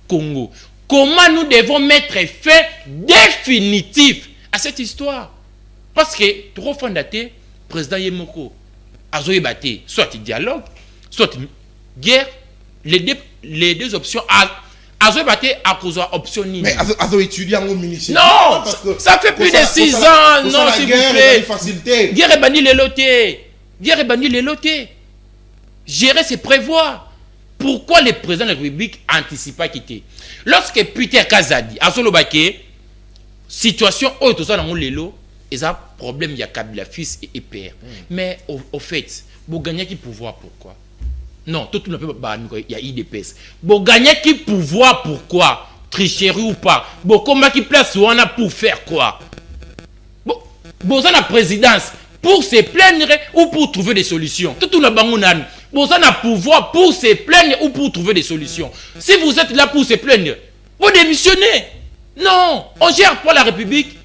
Congo comment nous devons mettre fin définitif à cette histoire parce que trop fondaté président Yemoko azoye baté soit dialogue soit guerre. Les deux options à cause de option ni. Mais à étudier en municipal. Non, ça fait plus de 6 ans. Non, s'il vous plaît. Guerre et bannir les lotés. Guerre et bannir les lotés. Gérer, c'est prévoir. Pourquoi le président de la République anticipe à quitter? Lorsque Peter Kazadi a solobake, situation où tout ça dans le lot, il y a un problème, il y a Kabila fils et père. Mais au fait, vous gagnez qui pouvoir pourquoi? Non, tout le monde il y a IDPS. Bon, gagner qui pouvoir, pourquoi? Tricherie ou pas? Bon, comment qui place on a pour faire quoi? Bon, ça la présidence pour se plaindre ou pour trouver des solutions. Tout le monde a bon, ça a pouvoir pour se plaindre ou pour trouver des solutions. Si vous êtes là pour se plaindre, vous démissionnez. Non, on gère pas la République.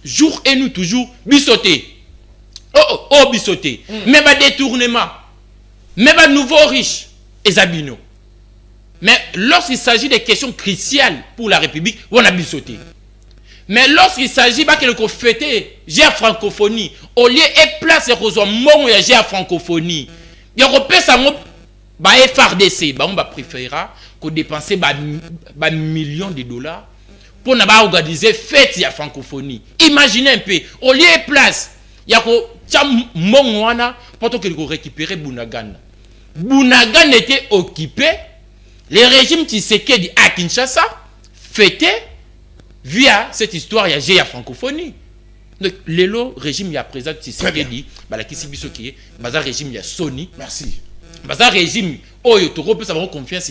Jour et nuit toujours, bissoté. Oh, bissoté. Mais pas détournement. Mais pas nouveau riche et Zabino. Mais lorsqu'il s'agit des questions cruciales pour la République, on a bissoté. Mais lorsqu'il s'agit de que fêter, j'ai la francophonie, au lieu de place et j'ai la francophonie, il y a un FRDC, on va préférer qu'on dépense des millions de dollars pour organiser fête de la francophonie. Imaginez un peu, au lieu de place, il y a un pour récupérer Bunagana. Bunagana était occupé, le régime Tshisekedi à Kinshasa fêtait via cette histoire, il y a la francophonie. Donc, le régime il y a présent Tshisekedi, le régime il y a Sony. Merci. Le régime Oyotoro peut avoir confiance.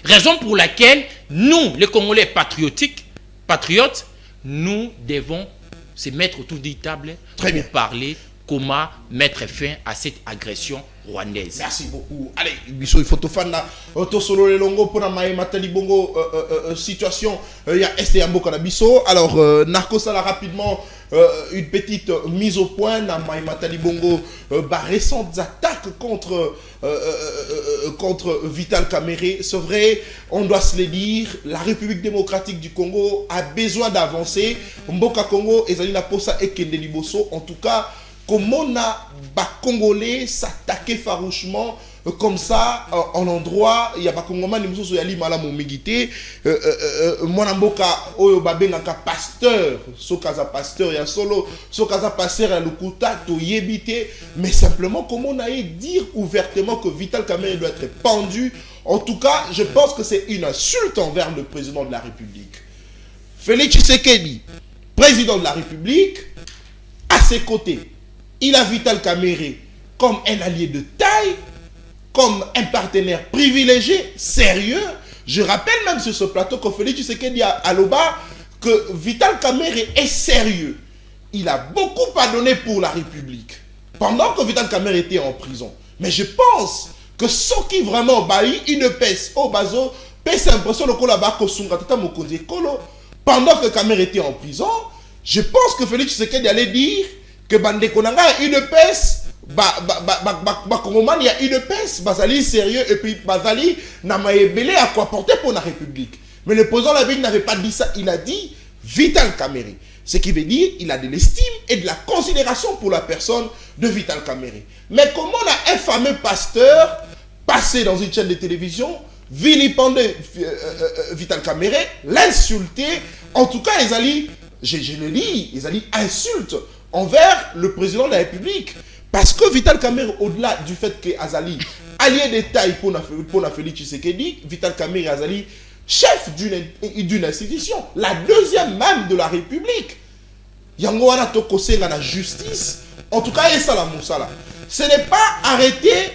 Raison pour laquelle nous, les Congolais patriotes, nous devons se mettre autour d'une table pour parler comment mettre fin à cette agression rwandaise. Merci beaucoup. Allez, Bisso, il faut te faire solo le longo pour la matali bongo situation. Il y a Est et Yambo Bisso. Alors, Narcosala rapidement. Une petite mise au point dans Matali Bongo, récentes attaques contre Vital Kamerhe. C'est vrai, on doit se le dire, la République démocratique du Congo a besoin d'avancer. Mboka Congo, Ezalina Posa et Kende Liboso, en tout cas, comment on a Congolais s'attaquer farouchement comme ça en endroit il y a pas Congolais ni mususu yali mala momigité mwana mboka oyo babengaka pasteur sokaza pasteur ya solo sokaza pasteur ya lukuta to yebité, mais simplement comment on a dire ouvertement que Vital Kamerhe doit être pendu. En tout cas, je pense que c'est une insulte envers le président de la République. Félix Tshisekedi, président de la République, à ses côtés, il a Vital Kamerhe comme un allié de taille, comme un partenaire privilégié, sérieux. Je rappelle même sur ce plateau que Félix Tshisekedi à Loba que Vital Kamerhe est sérieux. Il a beaucoup pardonné pour la République pendant que Vital Kamerhe était en prison. Mais je pense que ceux qui vraiment baillent une pèse au bazo, pèse l'impression que là-bas pendant que Kamerhe était en prison, je pense que Félix Tshisekedi allait dire que Bande Konanga a une pèse. Il y a une pèse, Bazali sérieux, et puis Bazali n'a pas ébélé à quoi porter pour la République. Mais le président de la République n'avait pas dit ça, il a dit Vital Kamerhe. Ce qui veut dire qu'il a de l'estime et de la considération pour la personne de Vital Kamerhe. Mais comment on a un fameux pasteur passé dans une chaîne de télévision, vilipender Vital Kamerhe, l'insulter, en tout cas, je le dis, ils allaient insulte envers le président de la République. Parce que Vital Kamerhe, au-delà du fait que Azali, allié de taille pour la Félix Tshisekedi, Vital Kamerhe Azali, chef d'une institution, la deuxième même de la République. Yango wana tokose la justice. En tout cas, ça la moussala. Ce n'est pas arrêter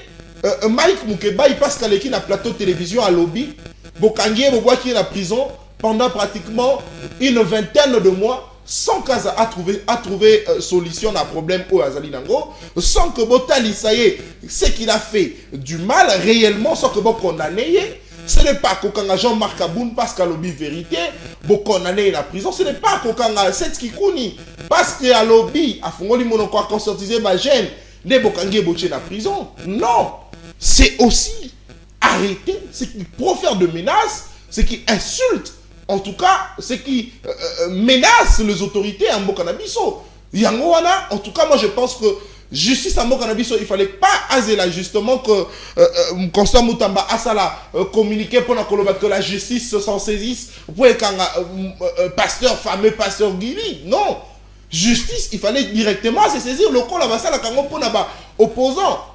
Mike Mukeba, il passe qu'à l'équipe à plateau de télévision à lobby, Bokangie Boboa qui est en prison pendant pratiquement une vingtaine de mois. Sans qu'Aza a trouvé solution à problème au Azali Nango, sans que Botali, ça y est, ce qu'il a fait du mal réellement, sans que Bo condamné, ce n'est pas qu'aucun Jean-Marc Aboun parce qu'à lobby vérité, Bo condamné la prison, ce n'est pas qu'aucun Setskikouni parce qu'à lobby, à Fongoli Monokwa consortisé ma gêne, ne Bokangi Boché la prison. Non, c'est aussi arrêter ce qui profère de menaces, ce qui insulte. En tout cas, ce qui menace les autorités en Bokanabiso. Yangoana, en tout cas, moi je pense que justice en Bokanabiso, il ne fallait pas là justement que Constant Moutamba Asala communiquait pour que la justice s'en saisisse pour qu'un fameux pasteur Guili. Non. Justice, il fallait directement se saisir le col à Basala Kango pour opposant.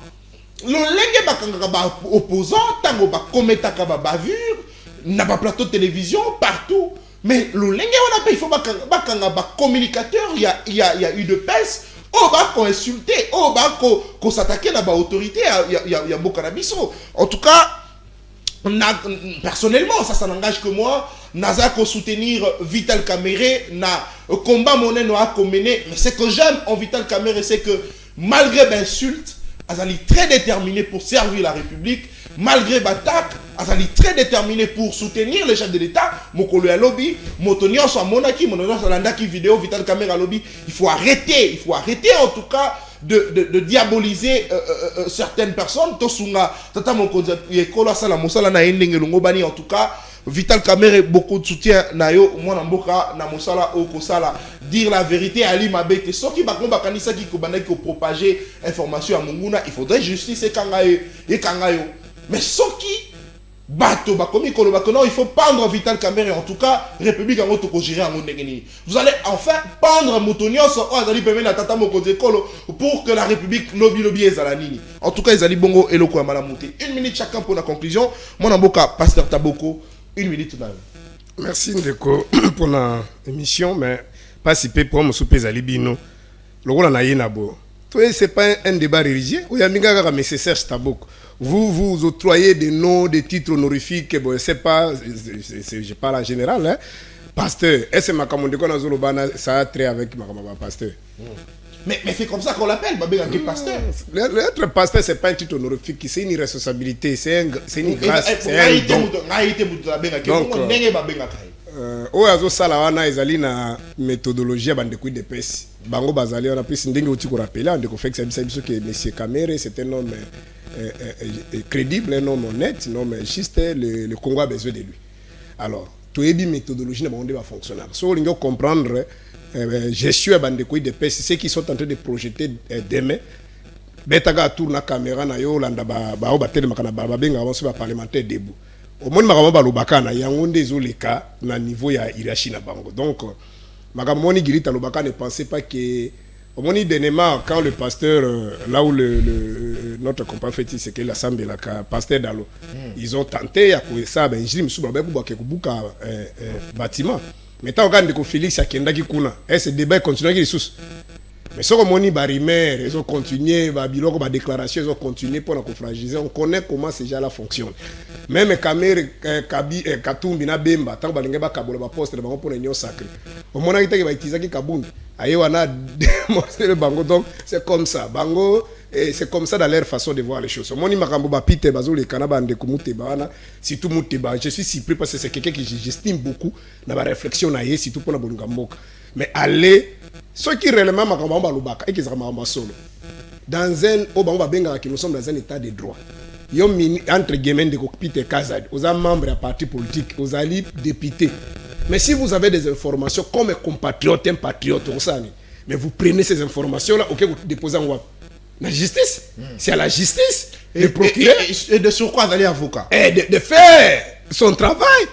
Le lenge opposant, tango ba kometa kaba bavure. N'a pas plateau de télévision partout, mais le lingue on a pas, il faut pas communicateur, il y a eu de pèse, on va qu'on insulter, on va qu'on s'attaquer à la autorité, il y a beaucoup d'abisso. En tout cas, personnellement, ça n'engage que moi, Naza qu'on soutenir Vital Kamerhe, na combat monnaie noa qu'on mener, mais ce que j'aime en Vital Kamerhe, c'est que malgré l'insulte, Azali très déterminé pour servir la République, malgré l'attaque, Azali très déterminé pour soutenir le chef de l'État, Mokolo ya lobby, Motonio soit monaki, Motonio soit landaki vidéo, Vital Kamerhe lobby. Il faut arrêter en tout cas de diaboliser certaines personnes. Tosunga, tata mokonzi yekola sala mosala na endenge longobani en tout cas. Vital Kamerhe, beaucoup de soutien nayo mwana mboka na mosala o kosala dire la vérité ali mabete soki bakomba kanisa ki ko bana ko propager information à munguna, il faudrait justice et kangayo mais soki bato bakomi koloba que non, il faut pendre Vital Kamerhe. En tout cas République en auto ko gérer en ndengeni, vous allez enfin pendre Motonio so azali peme na tata mokonzi kolo pour que la République lobby ezala nini. En tout cas ezali bongo eloko ya malamuté. Une minute chacun pour la conclusion. Mwana mboka pasteur Taboko. Une minute dans. Merci Ndeko pour l'émission, mais pas si peu pour me souper Zalibino. Le rôle en Ayenabo. C'est pas un débat religieux. Ou Yamiga mais c'est Serge Taboko. Vous octroyez des noms, des titres honorifiques. Bon, c'est pas, je parle en général, hein. Pasteur, est-ce que Makamonde qu'on a zolobana ça a trait avec Makamaba pasteur? Mais c'est comme ça qu'on l'appelle, Babé pasteur. L'être pasteur, c'est pas un titre honorifique, c'est une responsabilité, c'est une grâce, c'est un don. Donc, oyo sala wana ezali na méthodologie ya bandeko de pesi bango bazali wana pesi ndenge oti ko rappeler andeko fait que ça biso que monsieur Kamere c'est un homme crédible, un homme honnête, un homme juste. Le Congo a besoin de lui. Alors toyebi méthodologie na bango de va fonctionner so lingo comprendre gestion ya bandeko de pesi ceux qui sont en train de projeter demain betaga tour na caméra na yo landa ba batele makana ba benga avance ba parlementaire debout. Au moins makambo balobaka na yango nde ezoleka na niveau ya hiérarchie na bango. Donc makambo ni girita lobaka ne pensez pas que au moins dernièrement quand le pasteur là où notre compagnie fait c'est que l'assemblée la pasteur Dalo ils ont tenté ya ko ça ben njili msuba ba ke kubuka bâtiment mais tant regarde que Félix akendaki kuna ce débat continue qui sous. Mais ce que moni barimer, ils ont continué, biloko ba déclaration, ils ont continué pour nous fragiliser. On connaît comment ces gens-là fonctionnent. Même Kamere, Katumbi na Bemba, tant balenge ba kabola ba poste ba pour l'union sacrée. Au moment où ils va utiliser ki Kabundi, aye wana démontrer le bango. Donc c'est comme ça. Bango c'est comme ça dans leur façon de voir les choses. Moni makambo ba pite bazo le kanaba ndeko muteba wana, si tout muteba, je suis surpris parce que c'est quelqu'un que j'estime beaucoup dans ma réflexion na ye, surtout pour la bolunga mboka. Mais allez ceux qui réellement makambo lubaka et qui sont solo dans un obamba benga qui nous sommes dans un état de droit yo entre guillemets de cockpit Kazad aux membres à parti politique aux alliés députés mais si vous avez des informations comme un compatriote un patriote mais vous prenez ces informations là auquel vous déposez en la justice c'est à la justice de procurer et de sur quoi d'aller avocat et de faire son travail.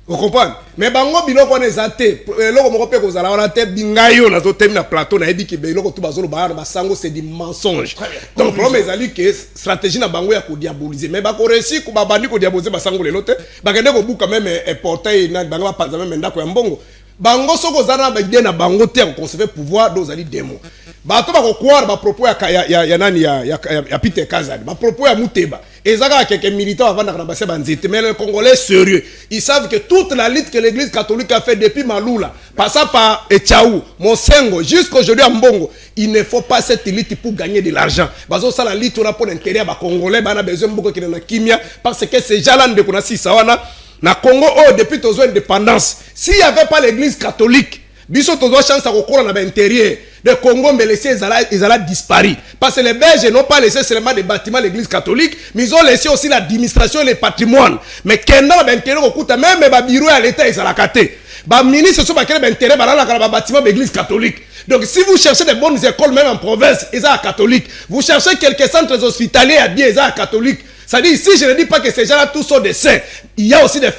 Vous comprenez? Mais bango biloko na ezate eloko moko pe kozala wana te bingayo na zo temi na plateau na ebi ki biloko tout bazolo ba basango c'est du mensonge. Donc le problème ezali que stratégie na bango ya ko diaboliser mais ba ko réussir ko babandi ko diaboliser basango lelo te ba kende ko buka même portail na bango ba panza même ndako ya mbongo bango soko zana ba idée na bango te ko conserver pouvoir dozali démon. Ba to ba ko croire ba propos ya nani ya Peter Kazadi ba propos ya Muteba. Ezaka quelques militants avant d'arrabaser banzete mais les Congolais sérieux ils savent que toute la lutte que l'église catholique a fait depuis Maloula passant par Etchaou Monsengo jusqu'aujourd'hui à Mbongo il ne faut pas cette lutte pour gagner de l'argent bazo ça la lutte on a pour l'intérêt ba Congolais bana besoin beaucoup qui na kimia parce que ces gens là de kuna si sawana na Congo depuis tous indépendance s'il y avait pas l'église catholique biso tozo chance à kokola na l'intérieur de Congo mais laissé ils allaient disparu parce que les Belges n'ont pas laissé seulement des bâtiments de l'église catholique mais ils ont laissé aussi l'administration et le patrimoine mais kenda na intérêt okuta même ba bureau à l'état ils allaient cater ba ministre so ba kele intérêt ba la ba bâtiment de l'église catholique. Donc si vous cherchez des bonnes écoles même en province ils sont catholiques, vous cherchez quelques centres hospitaliers à bien ils sont catholiques. Ça dit ici je ne dis pas que ces gens-là tous sont des saints, il y a aussi des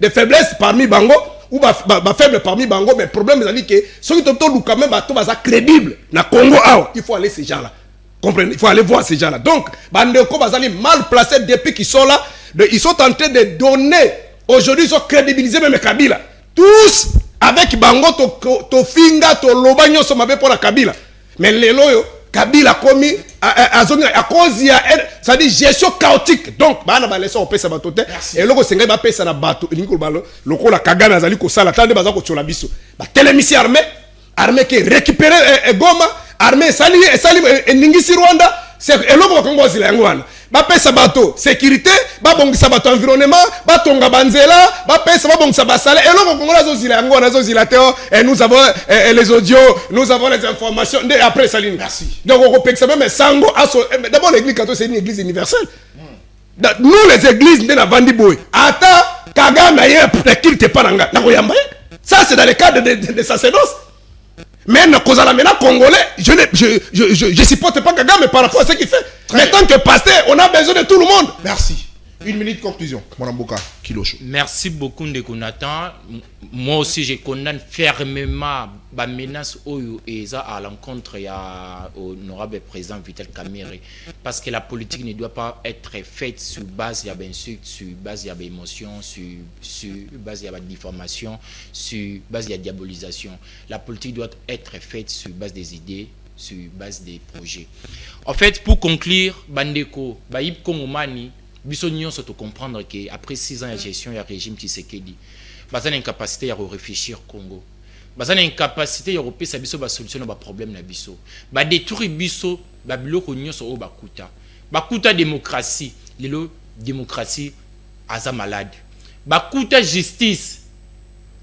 faiblesses parmi bango ou ba faible parmi bango mais problème c'est que ceux qui sont quand même bato baza crédible na Congo il faut aller ces gens-là. Comprenez, il faut aller voir ces gens-là. Donc bandeko bazali mal placés depuis qu'ils sont là, ils sont en train de donner aujourd'hui ils ont crédibilisé même Kabila. Tous avec bango to finga to lobagno so mabe pour la Kabila. Mais lelo yo Kabila komi à cause ya ça dit gestion chaotique. Donc bana ba laisser on pesa batote et loko senga ba pesa na bato lingo balo loko la Kagame azali ko sala tande baza ko tchola biso. Ba telemisi armée qui récupérer Goma, armée sali ningisi Rwanda, c'est eloko ko ngozila yango wana. Ba pesa bato sécurité, ba bongisa bato environnement, ba tonga banzela, ba pesa ba bongisa basala eloko ko ngona zozila yango wana zozila te et nous avons les audios, nous avons les informations après Saline. Merci. Donc on peut même sango d'abord l'église catholique c'est une église universelle. Nous les églises de la Vandiboy. Ata Kagame aye peut-être te paranga na koyamba. Ça c'est dans le cadre de sacerdoce. Mais maintenant congolais, je supporte pas Kagame par rapport à ce qu'il fait. Mais tant que pasteur, on a besoin de tout le monde. Merci. Une minute conclusion. Mwanamboka Kilosho. Merci beaucoup Ndeko Nathan. Moi aussi je condamne fermement la menace et ça à l'encontre de l'honorable président Vital Kamerhe parce que la politique ne doit pas être faite sur base d'insultes, sur base d'émotions, sur base de diffamation, sur base de diabolisation. La politique doit être faite sur base des idées, sur base des projets. En fait, pour conclure, Bandeko, Baïb Kongomani, Bissonnion se comprendre qu'après 6 ans de gestion, il y a un régime Tshisekedi. baza na incapacité ya réfléchir Congo. Baza na incapacité ya repesa biso ba solution na ba problème na biso. Ba détruire biso ba biloko nyonso o bakuta. Bakuta démocratie, lelo démocratie aza malade. Bakuta justice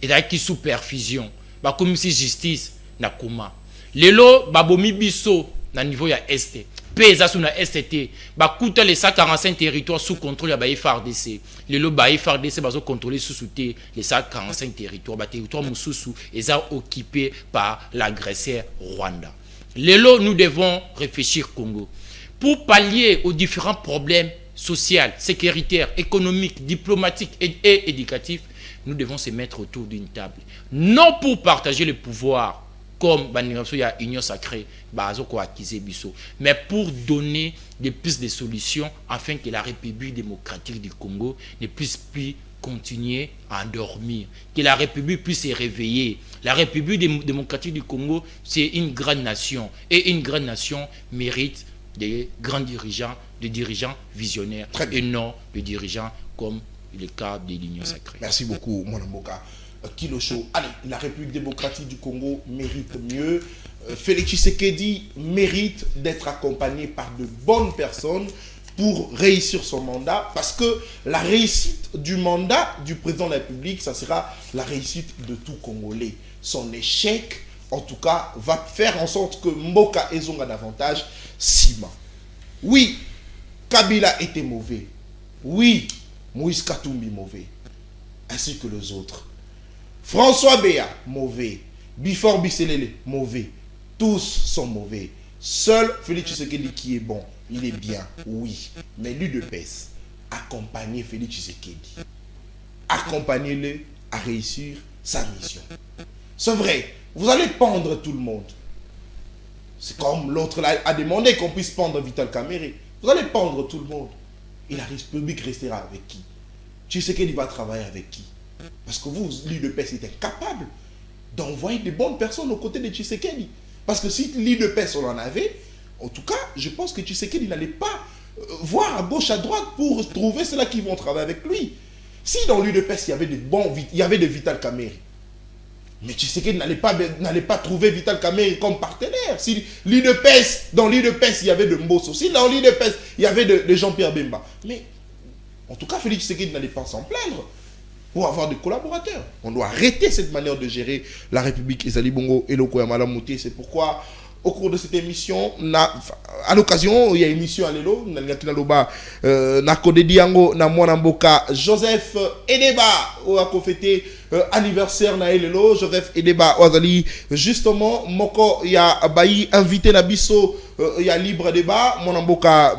ezalaki sous perfusion. Bakomisi justice na koma. Lelo babomi biso na niveau ya este. Pesa sous na STT, bakuta les 145 territoires sous contrôle ya FARDC. Lelo FARDC bazo contrôler sous les 145 territoires, ba territoire mususu eza occupé par l'agresseur Rwanda. Lelo nous devons réfléchir Congo pour pallier aux différents problèmes sociaux, sécuritaires, économiques, diplomatiques et éducatifs. Nous devons se mettre autour d'une table, non pour partager le pouvoir comme il y a union sacrée, mais pour donner des pistes de solutions afin que la République démocratique du Congo ne puisse plus continuer à endormir, que la République puisse se réveiller. La République démocratique du Congo, c'est une grande nation, et une grande nation mérite des grands dirigeants, des dirigeants visionnaires, et non des dirigeants comme le cas de l'union sacrée. Merci beaucoup, Mwana Mboka. Kilosho, allez, la République démocratique du Congo mérite mieux. Félix Tshisekedi mérite d'être accompagné par de bonnes personnes pour réussir son mandat, parce que la réussite du mandat du président de la République, ça sera la réussite de tout Congolais. Son échec, en tout cas, va faire en sorte que Mboka Ezonga davantage Sima. Oui, Kabila était mauvais. Oui, Moïse Katumbi mauvais, ainsi que les autres. François Béa, mauvais. Bifor Bisselele, mauvais. Tous sont mauvais. Seul Félix Tshisekedi qui est bon. Il est bien, oui. Mais l'UDPS, accompagnez Félix Tshisekedi. Accompagnez-le à réussir sa mission. C'est vrai, vous allez pendre tout le monde. C'est comme l'autre a demandé qu'on puisse pendre Vital Kamerhe. Vous allez pendre tout le monde. Et la République restera avec qui? Tshisekedi va travailler avec qui? Parce que vous, l'UDPS est incapable d'envoyer de bonnes personnes aux côtés de Tshisekedi. Parce que si l'UDPS on en avait, en tout cas, je pense que Tshisekedi n'allait pas voir à gauche, à droite pour trouver ceux-là qui vont travailler avec lui. Si dans l'UDPS il y avait de bons, il y avait de Vital Kamerhe, mais Tshisekedi n'allait pas trouver Vital Kamerhe comme partenaire. Si l'UDPS, dans l'UDPS il y avait de Mbosso, si dans l'UDPS il y avait de Jean-Pierre Bemba, mais en tout cas Félix Tshisekedi n'allait pas s'en plaindre. Pour avoir des collaborateurs. On doit arrêter cette manière de gérer la République Ezali Bongo et Loko Yamala Mouté. C'est pourquoi, au cours de cette émission, à l'occasion, il y a une émission à Lelo, na Kode Diango, na Mwana Mboka, Joseph Edeba, ou a fêté anniversaire na Lelo, Joseph Edeba, Oazali, justement, Moko, il y a Bayi invité na Bisso, il y a libre débat, Mwana Mboka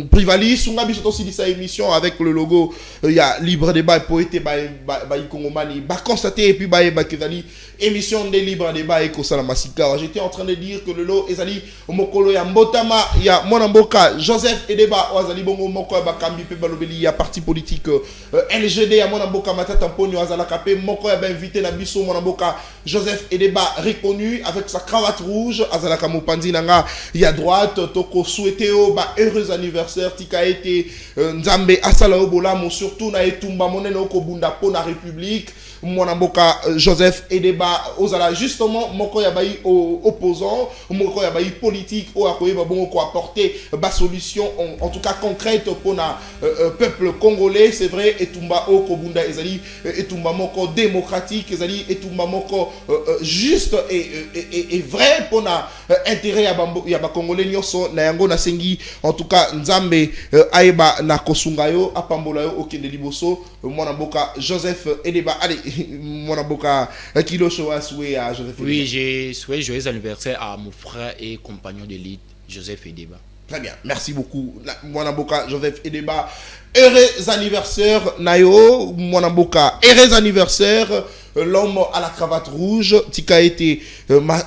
Privali, Sunga Bisso aussi dit sa émission avec le logo, il y a libre débat, poété, Bayi Kongomani, ba constaté, et puis Bayi Bakezali, émission de libre débat et Kosala Masika. J'étais en train de dire que le lot Ezali, Mokolo, il y a Mbotama, il y a Mwana Mboka, Joseph Edeba, Oazali Bongo, Moko, Bakambi, Pebalobeli, il y a parti politique LGD, il y a Mwana Mboka, Matata Mponi, Oazala Kapé, Moko, il y a invité na Bisso, Mwana Mboka, Joseph Edeba, reconnu avec sa cravate rouge, Azala Kamopandi Nanga, il y a droite, Toko Soueteo, heureux anniversaire, Tika Ete, Nzambe, Asala Obolamo, surtout na Etumba, Moneno Kobunda, Pona République, Mwana Mboka, Joseph Edeba, Ozala, justement, Moko Yabayi opposant, Moko Yabayi politique, Oakoye Babongo ko apporter ba solution, en tout cas concrète pour le peuple congolais, c'est vrai, Etumba Okobunda, Ezali, Etumba Moko démocratique, Ezali, Etumba Moko juste et vrai pour intérêt à ba congolais nyoso na yango na sengi, en tout cas Nzambe Aeba na Kosungayo, Apambolayo, Okende Liboso, Mwana Mboka, Joseph Edeba, allez, Mwana Mboka, Kilo Showa souhait à Joseph Edeba. Oui, j'ai souhaité joyeux anniversaire à mon frère et compagnon d'élite, Joseph Edeba. Très bien, merci beaucoup, Mwana Mboka, Joseph Edeba. Heureux anniversaire, Nayo, Mwana Mboka. Heureux anniversaire, l'homme à la cravate rouge, Tika été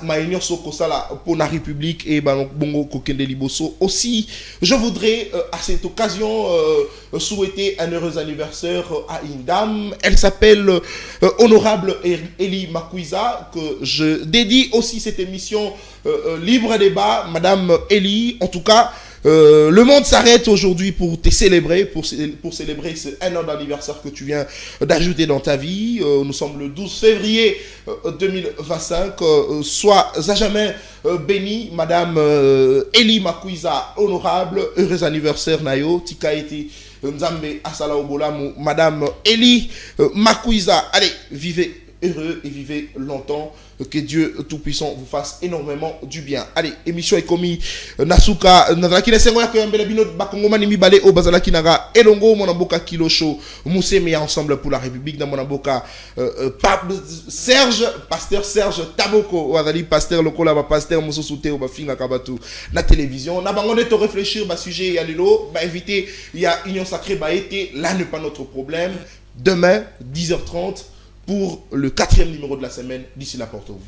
Maïnio Sokosala pour la République et Bongo Kokende Liboso. Aussi, je voudrais à cette occasion souhaiter un heureux anniversaire à une dame. Elle s'appelle Honorable Eli Makuiza, que je dédie aussi cette émission Libre Débat. Madame Eli, en tout cas, Le monde s'arrête aujourd'hui pour te célébrer, pour célébrer ce 1 an d'anniversaire que tu viens d'ajouter dans ta vie. Nous sommes le 12 février 2025. Sois à jamais béni, Madame Eli Makuiza, honorable, heureux anniversaire Nayo, Tika eti Nzambe Asala Obolamu, Madame Eli Makuiza. Allez, vivez heureux et vivez longtemps. Que Dieu Tout-Puissant vous fasse énormément du bien. Allez, émission est commis. Nasuka, Nazaki Nesengo ya Koyambela Bino, Bakongoma Nimi Bale, O Bazalaki Naga, Elongo, Monamboka Kilosho, Moussé Meya Ensemble pour la République, dans Monamboka, Pasteur Serge Taboko, Wazali, Pasteur Lokola, Pasteur Mousso Souté, Bafinga Kabatu, la télévision. Nabangonde te réfléchir, sujet, Yalilo, invité, il y a Union Sacrée, été, là n'est pas notre problème. Demain, 10h30, pour le 4e numéro de la semaine. D'ici là, portez-vous.